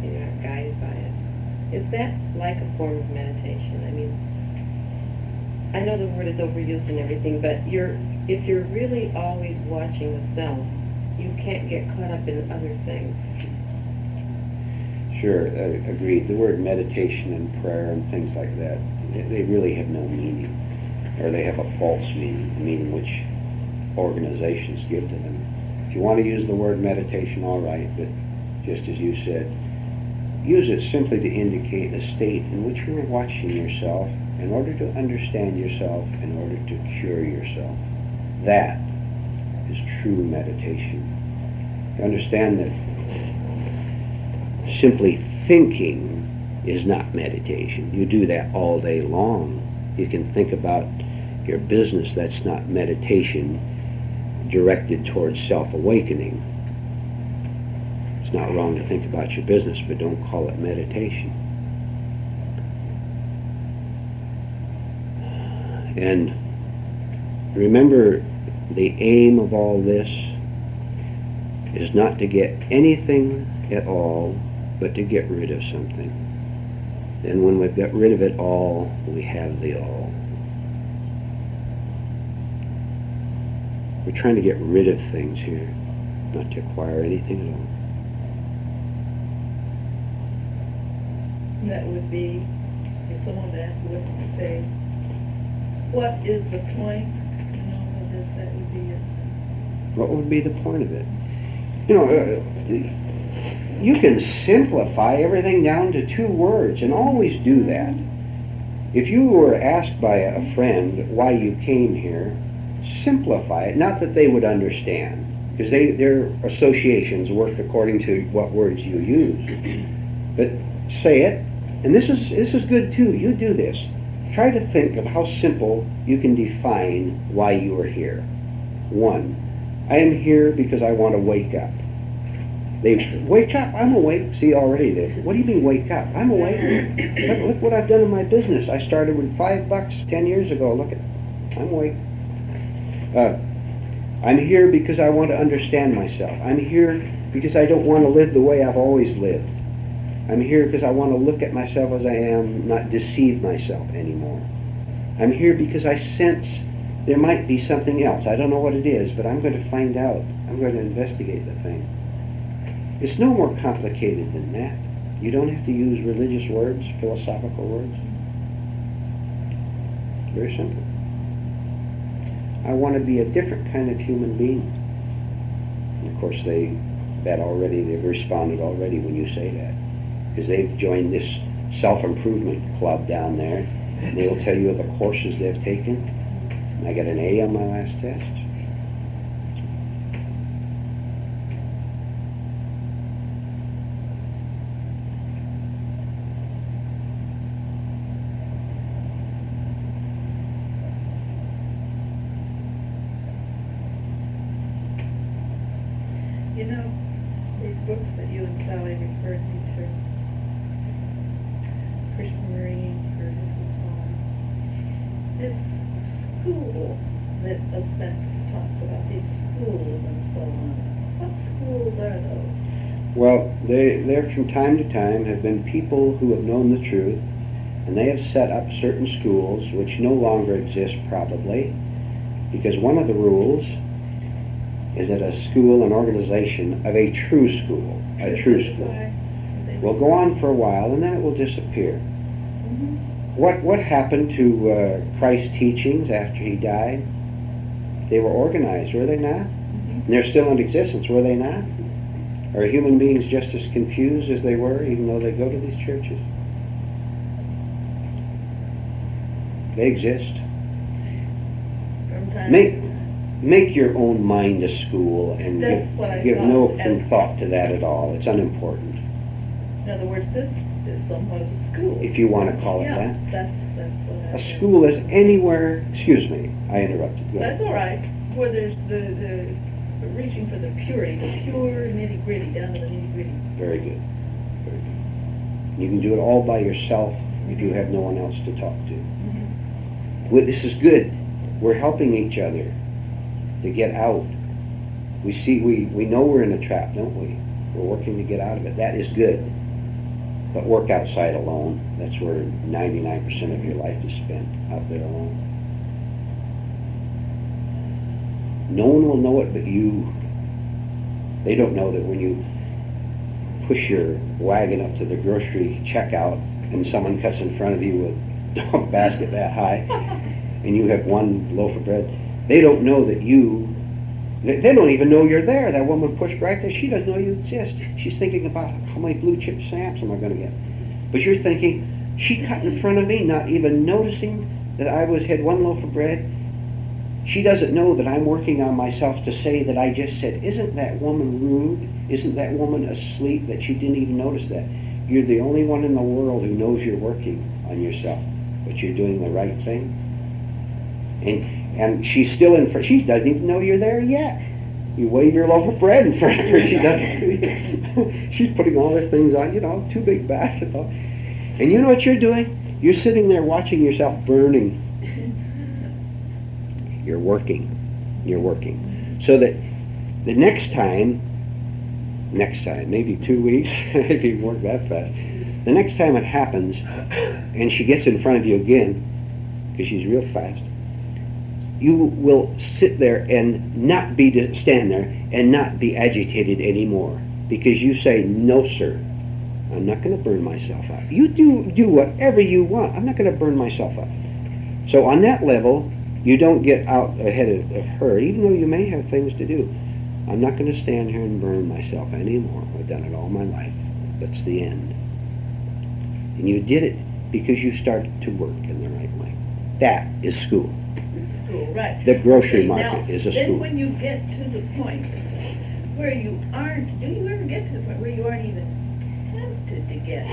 and you're not guided by it. Is that like a form of meditation? I mean, I know the word is overused and everything, but if you're really always watching the self, you can't get caught up in other things. Sure, agreed. The word meditation and prayer and things like that, they really have no meaning, or they have a false meaning, a meaning which organizations give to them. If you want to use the word meditation, all right, but just as you said, use it simply to indicate a state in which you're watching yourself in order to understand yourself, in order to cure yourself. That is true meditation. You understand that simply thinking is not meditation. You do that all day long. You can think about your business. That's not meditation directed towards self-awakening. It's not wrong to think about your business, but don't call it meditation. And remember, the aim of all this is not to get anything at all, but to get rid of something. Then when we've got rid of it all, we have the all. We're trying to get rid of things here, not to acquire anything at all. That would be, if someone that would say, what is the point, of this, that would be it. What would be the point of it? You can simplify everything down to 2 words, and always do that. If you were asked by a friend why you came here, simplify it. Not that they would understand, because their associations work according to what words you use. But say it, and this is good too. You do this. Try to think of how simple you can define why you are here. 1, I am here because I want to wake up. They wake up. I'm awake. See, already there. What do you mean wake up? I'm awake. Look what I've done in my business. I started with $5 10 years ago. Look at, I'm awake. I'm here because I want to understand myself. I'm here because I don't want to live the way I've always lived. I'm here because I want to look at myself as I am, not deceive myself anymore. I'm here because I sense there might be something else. I don't know what it is, but I'm going to find out. I'm going to investigate the thing. It's no more complicated than that. You don't have to use religious words, philosophical words. Very simple. I want to be a different kind of human being. And of course, they've responded already when you say that, because they've joined this self-improvement club down there, and they will tell you of the courses they've taken. I got an A on my last test. You know, these books that you and Sally referred me to, Christian Marine, Curtis and so on, this school that Spencer talks about, these schools and so on, what schools are those? Well, there from time to time have been people who have known the truth, and they have set up certain schools which no longer exist probably, because one of the rules is that a school, an organization of a true school, will go on for a while and then it will disappear. Mm-hmm. What happened to Christ's teachings after he died? They were organized, were they not? Mm-hmm. And they're still in existence, were they not? Are human beings just as confused as they were, even though they go to these churches? They exist. From time Make your own mind a school and That's what I give thought, no as- thought to that at all. It's unimportant. In other words, this is somewhat of a school. If you want to call it Yeah, that. that's what I A school is anywhere, excuse me, I interrupted. Go That's ahead. all right, where there's the reaching for the purity, the pure nitty gritty, down to the nitty gritty. Very good. Very good. You can do it all by yourself if you have no one else to talk to. Well, this is good. We're helping each other to get out. We know we're in a trap, don't we? We're working to get out of it. That is good. But work outside alone. That's where 99% of your life is spent, out there alone. No one will know it but you. They don't know that when you push your wagon up to the grocery checkout and someone cuts in front of you with a basket that high and you have one loaf of bread, they don't know that they don't even know you're there. That woman pushed right there. She doesn't know you exist. She's thinking about how many blue chip stamps am I going to get. But you're thinking, she cut in front of me, not even noticing that I had one loaf of bread. She doesn't know that I'm working on myself to say that I just said, isn't that woman rude? Isn't that woman asleep that she didn't even notice that? You're the only one in the world who knows you're working on yourself, but you're doing the right thing. And she's still in front. She doesn't even know you're there yet. You wave your loaf of bread in front of her. She doesn't see it. She's putting all her things on, 2 big baskets. And you know what you're doing? You're sitting there watching yourself burning. You're working. You're working. So that the next time next time, maybe 2 weeks, if you work that fast. The next time it happens, and she gets in front of you again, because she's real fast, you will sit there and not be stand there and not be agitated anymore, because you say, no, sir, I'm not going to burn myself up. You do whatever you want. I'm not going to burn myself up. So on that level, you don't get out ahead of her, even though you may have things to do. I'm not going to stand here and burn myself anymore. I've done it all my life. That's the end. And you did it because you started to work in the right way. That is school. School, right. The grocery Okay, market now, is a then school. when you get to the point where you aren't, do you ever get to the point where you aren't even tempted to get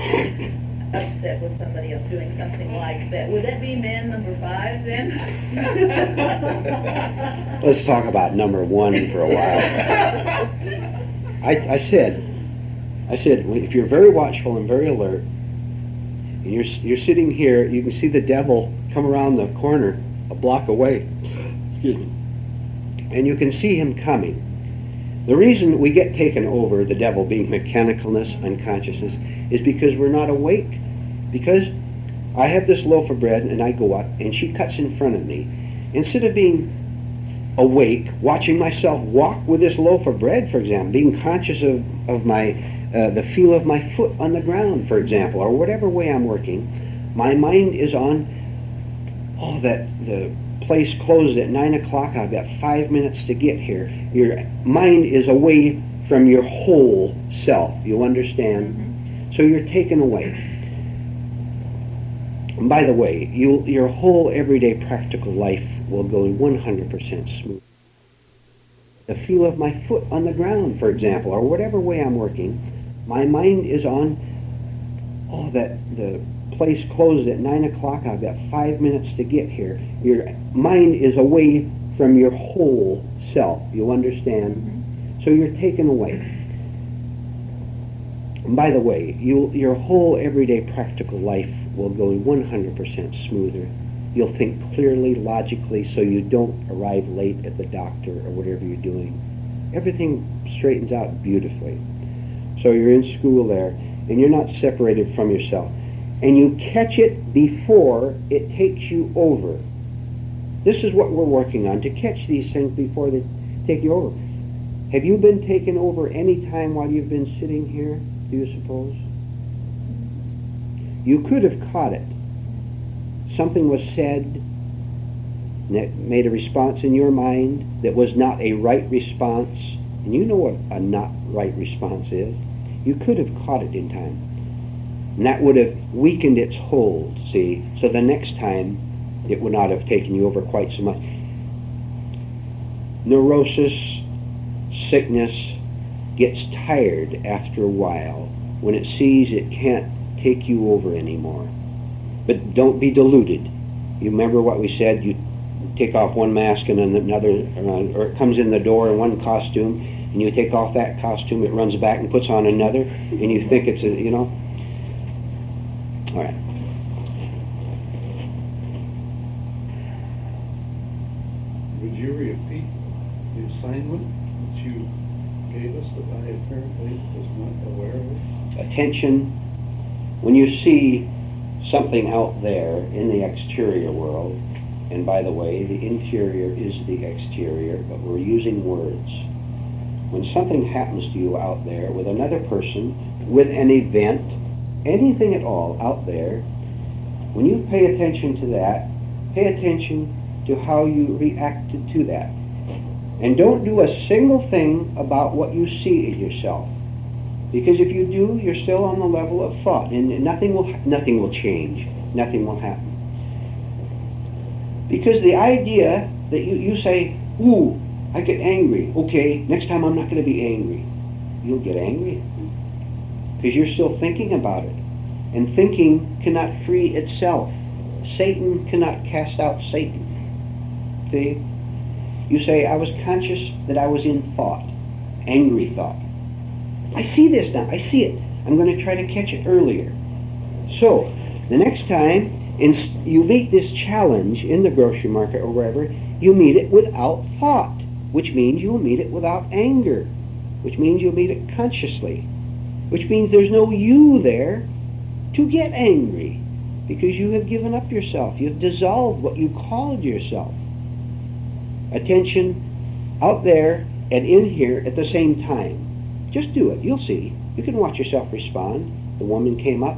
upset with somebody else doing something like that? Would that be man number 5 then? Let's talk about number 1 for a while. I said, if you're very watchful and very alert, and you're sitting here, you can see the devil come around the corner a block away. Excuse me. And you can see him coming. The reason we get taken over, the devil being mechanicalness, unconsciousness, is because we're not awake. Because I have this loaf of bread and I go up and she cuts in front of me. Instead of being awake, watching myself walk with this loaf of bread, for example, being conscious of my the feel of my foot on the ground, for example, or whatever way I'm working, my mind is on, oh, that the place closed at 9 o'clock, I've got 5 minutes to get here. Your mind is away from your whole self, you understand? Mm-hmm. So you're taken away. And by the way, your whole everyday practical life will go 100% smooth. The feel of my foot on the ground, for example, or whatever way I'm working, my mind is on, oh, that the place closed at 9 o'clock, I've got 5 minutes to get here. Your mind is away from your whole self, you understand? Mm-hmm. So you're taken away. And by the way, your whole everyday practical life will go 100% smoother. You'll think clearly, logically, so you don't arrive late at the doctor or whatever you're doing. Everything straightens out beautifully. So you're in school there, and you're not separated from yourself. And you catch it before it takes you over. This is what we're working on, to catch these things before they take you over. Have you been taken over any time while you've been sitting here, do you suppose? You could have caught it. Something was said, and that made a response in your mind that was not a right response, and you know what a not right response is. You could have caught it in time. And that would have weakened its hold, see? So the next time, it would not have taken you over quite so much. Neurosis, sickness, gets tired after a while when it sees it can't take you over anymore. But don't be deluded. You remember what we said? You take off one mask and then another, or it comes in the door in one costume, and you take off that costume, it runs back and puts on another, and you think it's a, you know. All right. Would you repeat the assignment that you gave us that I apparently was not aware of? Attention. When you see something out there in the exterior world, and by the way, the interior is the exterior, but we're using words. When something happens to you out there with another person, with an event, anything at all out there, when you pay attention to that, pay attention to how you reacted to that. And don't do a single thing about what you see in yourself. Because if you do, you're still on the level of thought, and nothing will change. Nothing will happen. Because the idea that you say, ooh, I get angry. Okay, next time I'm not going to be angry. You'll get angry. Because you're still thinking about it. And thinking cannot free itself. Satan cannot cast out Satan. See? You say, I was conscious that I was in thought. Angry thought. I see this now. I see it. I'm going to try to catch it earlier. So, the next time you meet this challenge in the grocery market or wherever, you meet it without thought, which means you'll meet it without anger. which means you'll meet it consciously, which means there's no you there to get angry, because you have given up yourself. You've dissolved what you called yourself. Attention out there and in here at the same time. Just do it. You'll see. You can watch yourself respond. The woman came up.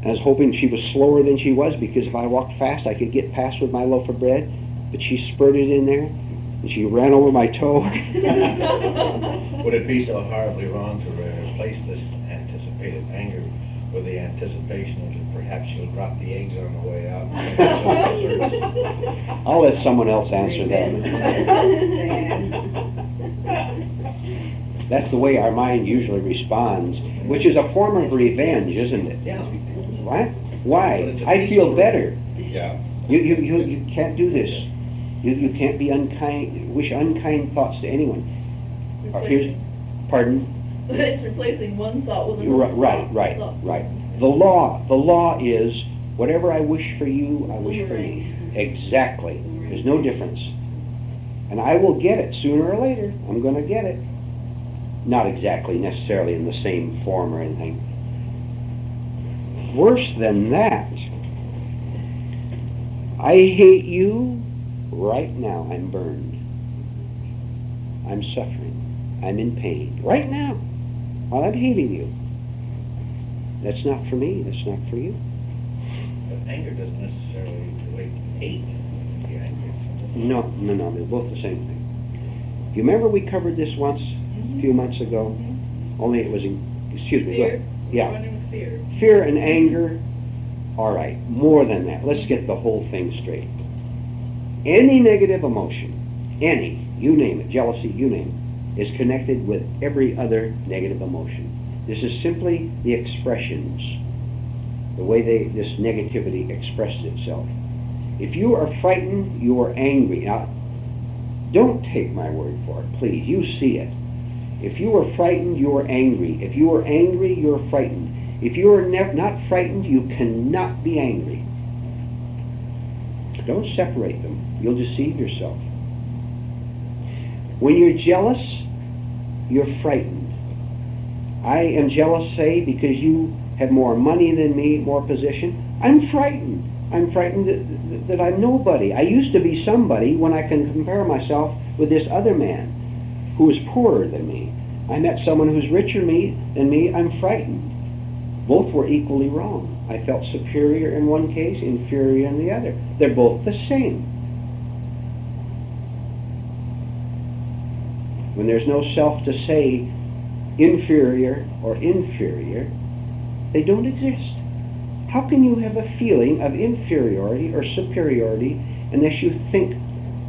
I was hoping she was slower than she was, because if I walked fast, I could get past with my loaf of bread. But she spurted in there, and she ran over my toe. Would it be so horribly wrong to replace this anticipated anger with the anticipation that perhaps she'll drop the eggs on the way out? I'll let someone else answer that. That's the way our mind usually responds, which is a form of revenge, isn't it? Yeah. What? Why? I feel better. Yeah. You can't do this. You can't be unkind, wish unkind thoughts to anyone. Here's, pardon? It's replacing one thought with another. Right. The law is, whatever I wish for you, I wish for me. Exactly. There's no difference. And I will get it sooner or later. I'm going to get it. Not exactly necessarily in the same form or anything. Worse than that, I hate you right now. I'm burned. I'm suffering. I'm in pain. Right now, while I'm hating you. That's not for me. That's not for you. But anger doesn't necessarily relate to hate. You're angry at something. No. They're both the same thing. You remember we covered this once, a few months ago? Only it was excuse me. Fear. Yeah. Running with fear. Fear and anger, all right, more than that. Let's get the whole thing straight. Any negative emotion, you name it, jealousy, you name it, is connected with every other negative emotion. This is simply the expressions, the way this negativity expressed itself. If you are frightened, you are angry. Now, don't take my word for it, please. You see it. If you are frightened, you are angry. If you are angry, you are frightened. If you are not frightened, you cannot be angry. Don't separate them. You'll deceive yourself. When you're jealous, you're frightened. I am jealous, say, because you have more money than me, more position. I'm frightened. I'm frightened that I'm nobody. I used to be somebody when I can compare myself with this other man who is poorer than me. I met someone who's richer than me. I'm frightened. Both were equally wrong. I felt superior in one case, inferior in the other. They're both the same. When there's no self to say inferior or inferior, they don't exist. How can you have a feeling of inferiority or superiority unless you think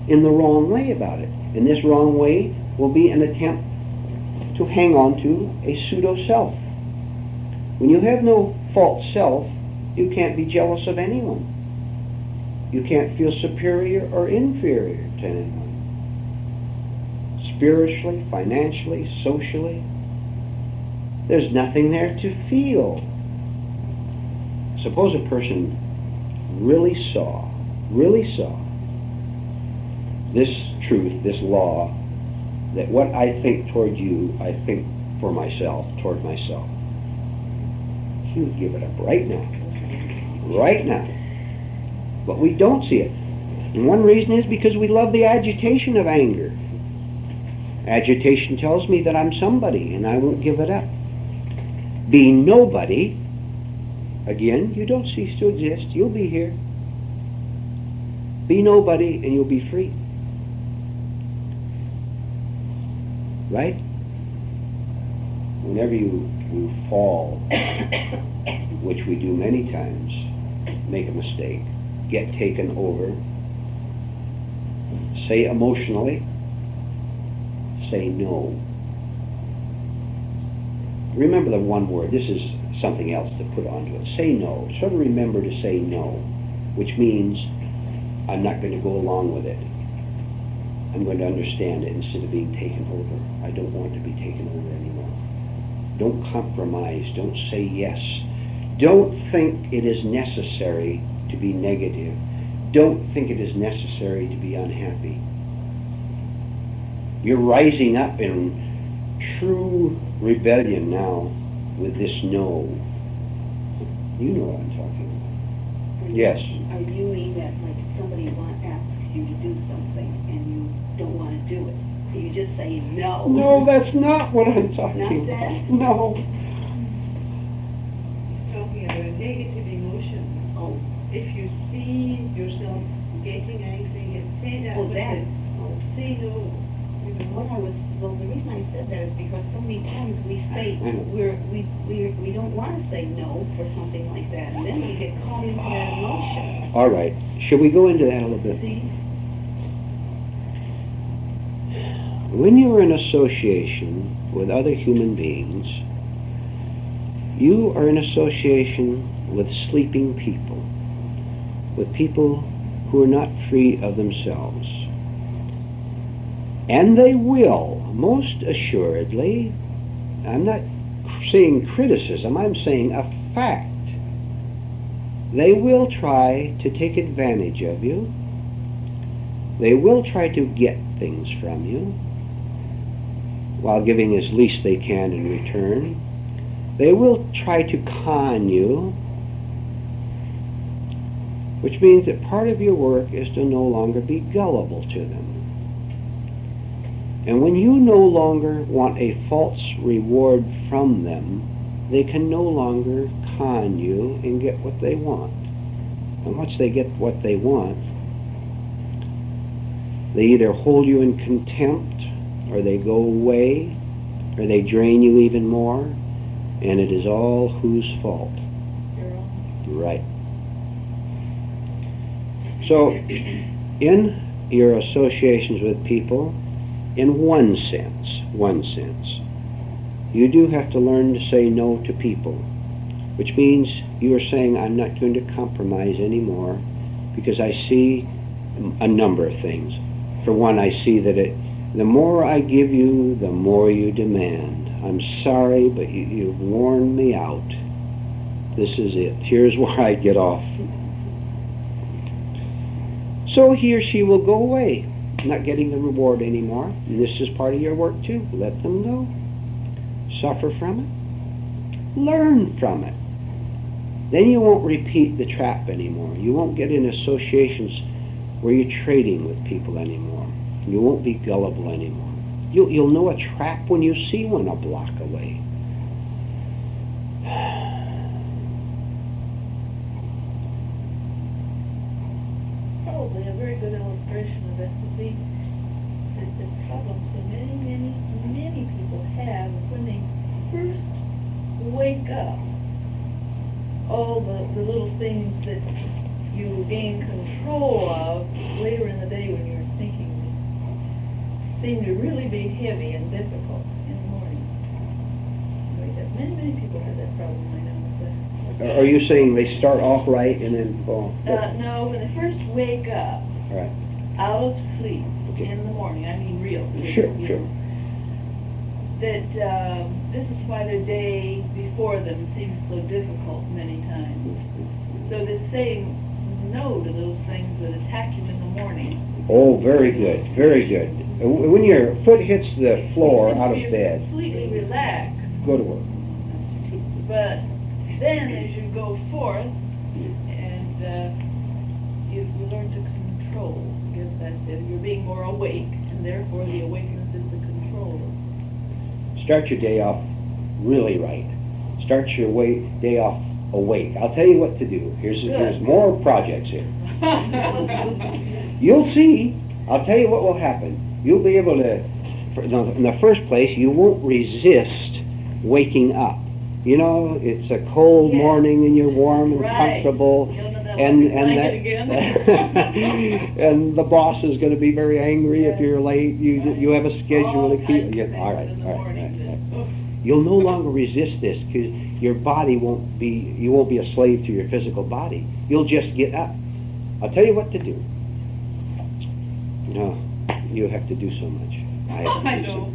in the wrong way about it? And this wrong way will be an attempt to hang on to a pseudo-self. When you have no false self, you can't be jealous of anyone. You can't feel superior or inferior to anyone. Spiritually, financially, socially, there's nothing there to feel. Suppose a person really saw this truth, this law, that what I think toward you, I think for myself, toward myself. He would give it up right now. Right now. But we don't see it. And one reason is because we love the agitation of anger. Agitation tells me that I'm somebody and I won't give it up. Being nobody, again, you don't cease to exist. You'll be here. Be nobody and you'll be free. Right? Whenever you fall, which we do many times, make a mistake, get taken over, say emotionally, say no. Remember the one word. This is something else to put onto it. Say no. Sort of remember to say no, which means I'm not going to go along with it. I'm going to understand it instead of being taken over. I don't want to be taken over anymore. Don't compromise. Don't say yes. Don't think it is necessary to be negative. Don't think it is necessary to be unhappy. You're rising up in true rebellion now with this no. You know what I'm talking about. Yes. Are you mean that like if somebody asks you to do something and you don't want to do it, so you just say no? No, that's not what I'm talking Not about. that? No. He's talking about negative emotions. Oh, If you see yourself getting angry, and say that. Oh, with that. it. Say no. You know. well, the reason I said that is because so many times we say I know. we don't want to say no for something like that, and then we get caught into that emotion. All right. Should we go into that a little bit? See? When you're in association with other human beings, you are in association with sleeping people, with people who are not free of themselves. And they will, most assuredly, I'm not saying criticism, I'm saying a fact. They will try to take advantage of you. They will try to get things from you while giving as least they can in return. They will try to con you, which means that part of your work is to no longer be gullible to them. And when you no longer want a false reward from them, they can no longer con you and get what they want. And once they get what they want, they either hold you in contempt, or they go away, or they drain you even more, and it is all whose fault? Your own. Right. So, in your associations with people, in one sense, you do have to learn to say no to people, which means you are saying, I'm not going to compromise anymore because I see a number of things. For one, I see that the more I give you, the more you demand. I'm sorry, but you've worn me out. This is it. Here's where I get off. So he or she will go away, not getting the reward anymore. And this is part of your work too. Let them go. Suffer from it. Learn from it. Then you won't repeat the trap anymore. You won't get in associations where you're trading with people anymore. You won't be gullible anymore. You'll know a trap when you see one a block away. Probably a very good illustration of it would be that the problem so many people have when they first wake up. All the little things that you gain control of later in the day when you're thinking seem to really be heavy and difficult in the morning. Many people have that problem, I know. But Are you saying they start off right and then fall? no, when they first wake up, Right. out of sleep Okay. in the morning, I mean real sleep. Sure, you sure. know, that this is why the day before them seems so difficult many times. So they're saying no to those things that attack you in the morning. Oh, very good, very good. When your foot hits the floor out of You're bed, completely relaxed. go to work. But then as you go forth and you learn to control, I guess that's it. You're being more awake, and therefore the awakeness is the control. Start your day off really right. Start your day off awake. I'll tell you what to do. Here's more projects here. You'll see. I'll tell you what will happen. You'll be able to, in the first place, you won't resist waking up. You know, it's a cold Yes. morning and you're warm and Right. comfortable. You'll know that And lucky blanket again. and the boss is going to be very angry if Yes. you're late. You have a schedule All to keep. kinds of things All right, in the all right, morning right. that- You'll no longer resist this because your body won't be. You won't be a slave to your physical body. You'll just get up. I'll tell you what to do. No, you have to do so much. I have to I do so know.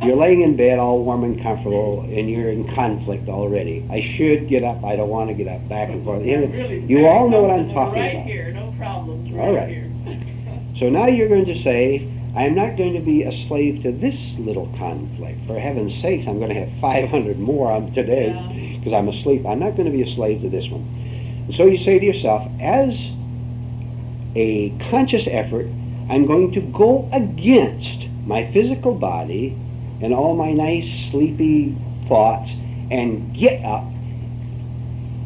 You're laying in bed all warm and comfortable, and you're in conflict already. I should get up. I don't want to get up. Back and forth. Really You very all know what I'm comfortable talking right about. here, no problems, All right right. here. So now you're going to say, I'm not going to be a slave to this little conflict. For heaven's sakes, I'm going to have 500 more on today because I'm asleep. I'm not going to be a slave to this one. And so you say to yourself, as a conscious effort, I'm going to go against my physical body and all my nice sleepy thoughts and get up.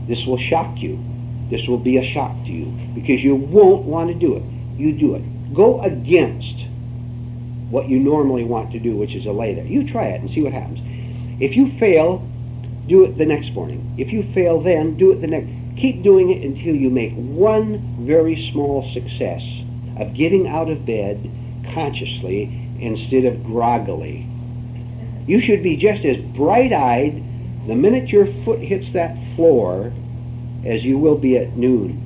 This will shock you. This will be a shock to you because you won't want to do it. You do it. Go against what you normally want to do, which is to lay there. You try it and see what happens. If you fail, do it the next morning. If you fail then, do it the next. Keep doing it until you make one very small success of getting out of bed consciously instead of groggily. You should be just as bright-eyed the minute your foot hits that floor as you will be at noon.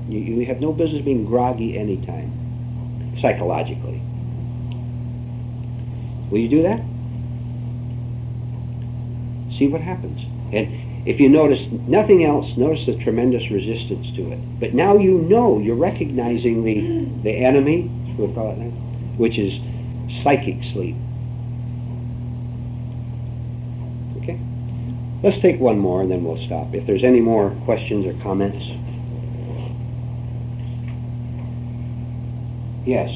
You have no business being groggy anytime, psychologically. Will you do that? See what happens. And if you notice nothing else, notice the tremendous resistance to it. But now you know, you're recognizing the enemy, we'll call it now, which is psychic sleep. Okay? Let's take one more and then we'll stop. If there's any more questions or comments. Yes.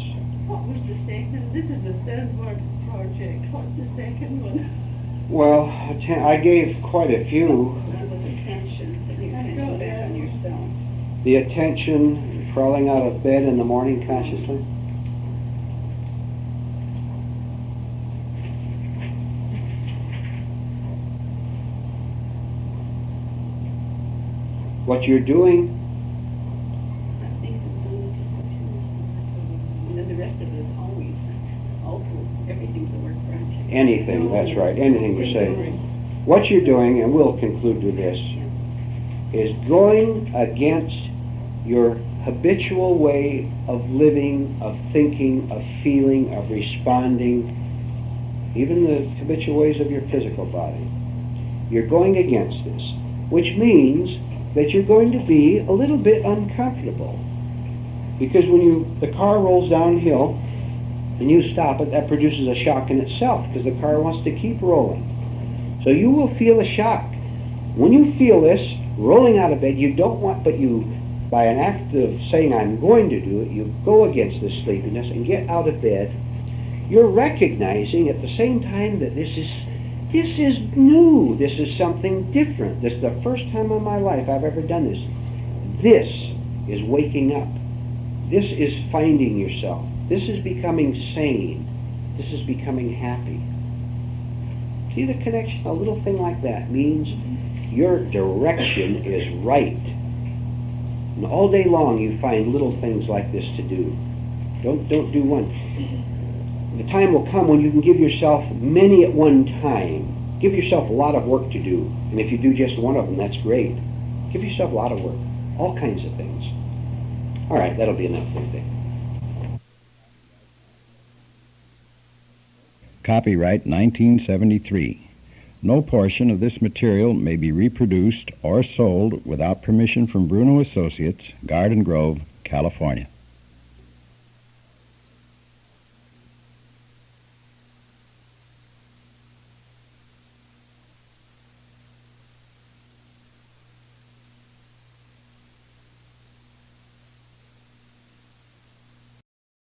What was the second? This is the third word project. What's the second one? Well, I gave quite a few. That was attention, putting your attention back on yourself. The attention, crawling out of bed in the morning consciously. What you're doing, I think it's only attention. And then the rest of it is always awful. Everything's a work project. anything, that's right, anything you say. What you're doing, and we'll conclude with this, is going against your habitual way of living, of thinking, of feeling, of responding, even the habitual ways of your physical body. You're going against this, which means that you're going to be a little bit uncomfortable. Because when the car rolls downhill and you stop it, that produces a shock in itself because the car wants to keep rolling. So you will feel a shock. When you feel this, rolling out of bed, you don't want, but you, by an act of saying I'm going to do it, you go against this sleepiness and get out of bed. You're recognizing at the same time that this is new. This is something different. This is the first time in my life I've ever done this. This is waking up. This is finding yourself. This is becoming sane. This is becoming happy. See the connection? A little thing like that means your direction is right. And all day long you find little things like this to do. Don't do one. The time will come when you can give yourself many at one time. Give yourself a lot of work to do. And if you do just one of them, that's great. Give yourself a lot of work. All kinds of things. All right, that'll be enough for today. Copyright 1973. No portion of this material may be reproduced or sold without permission from Bruno Associates, Garden Grove, California.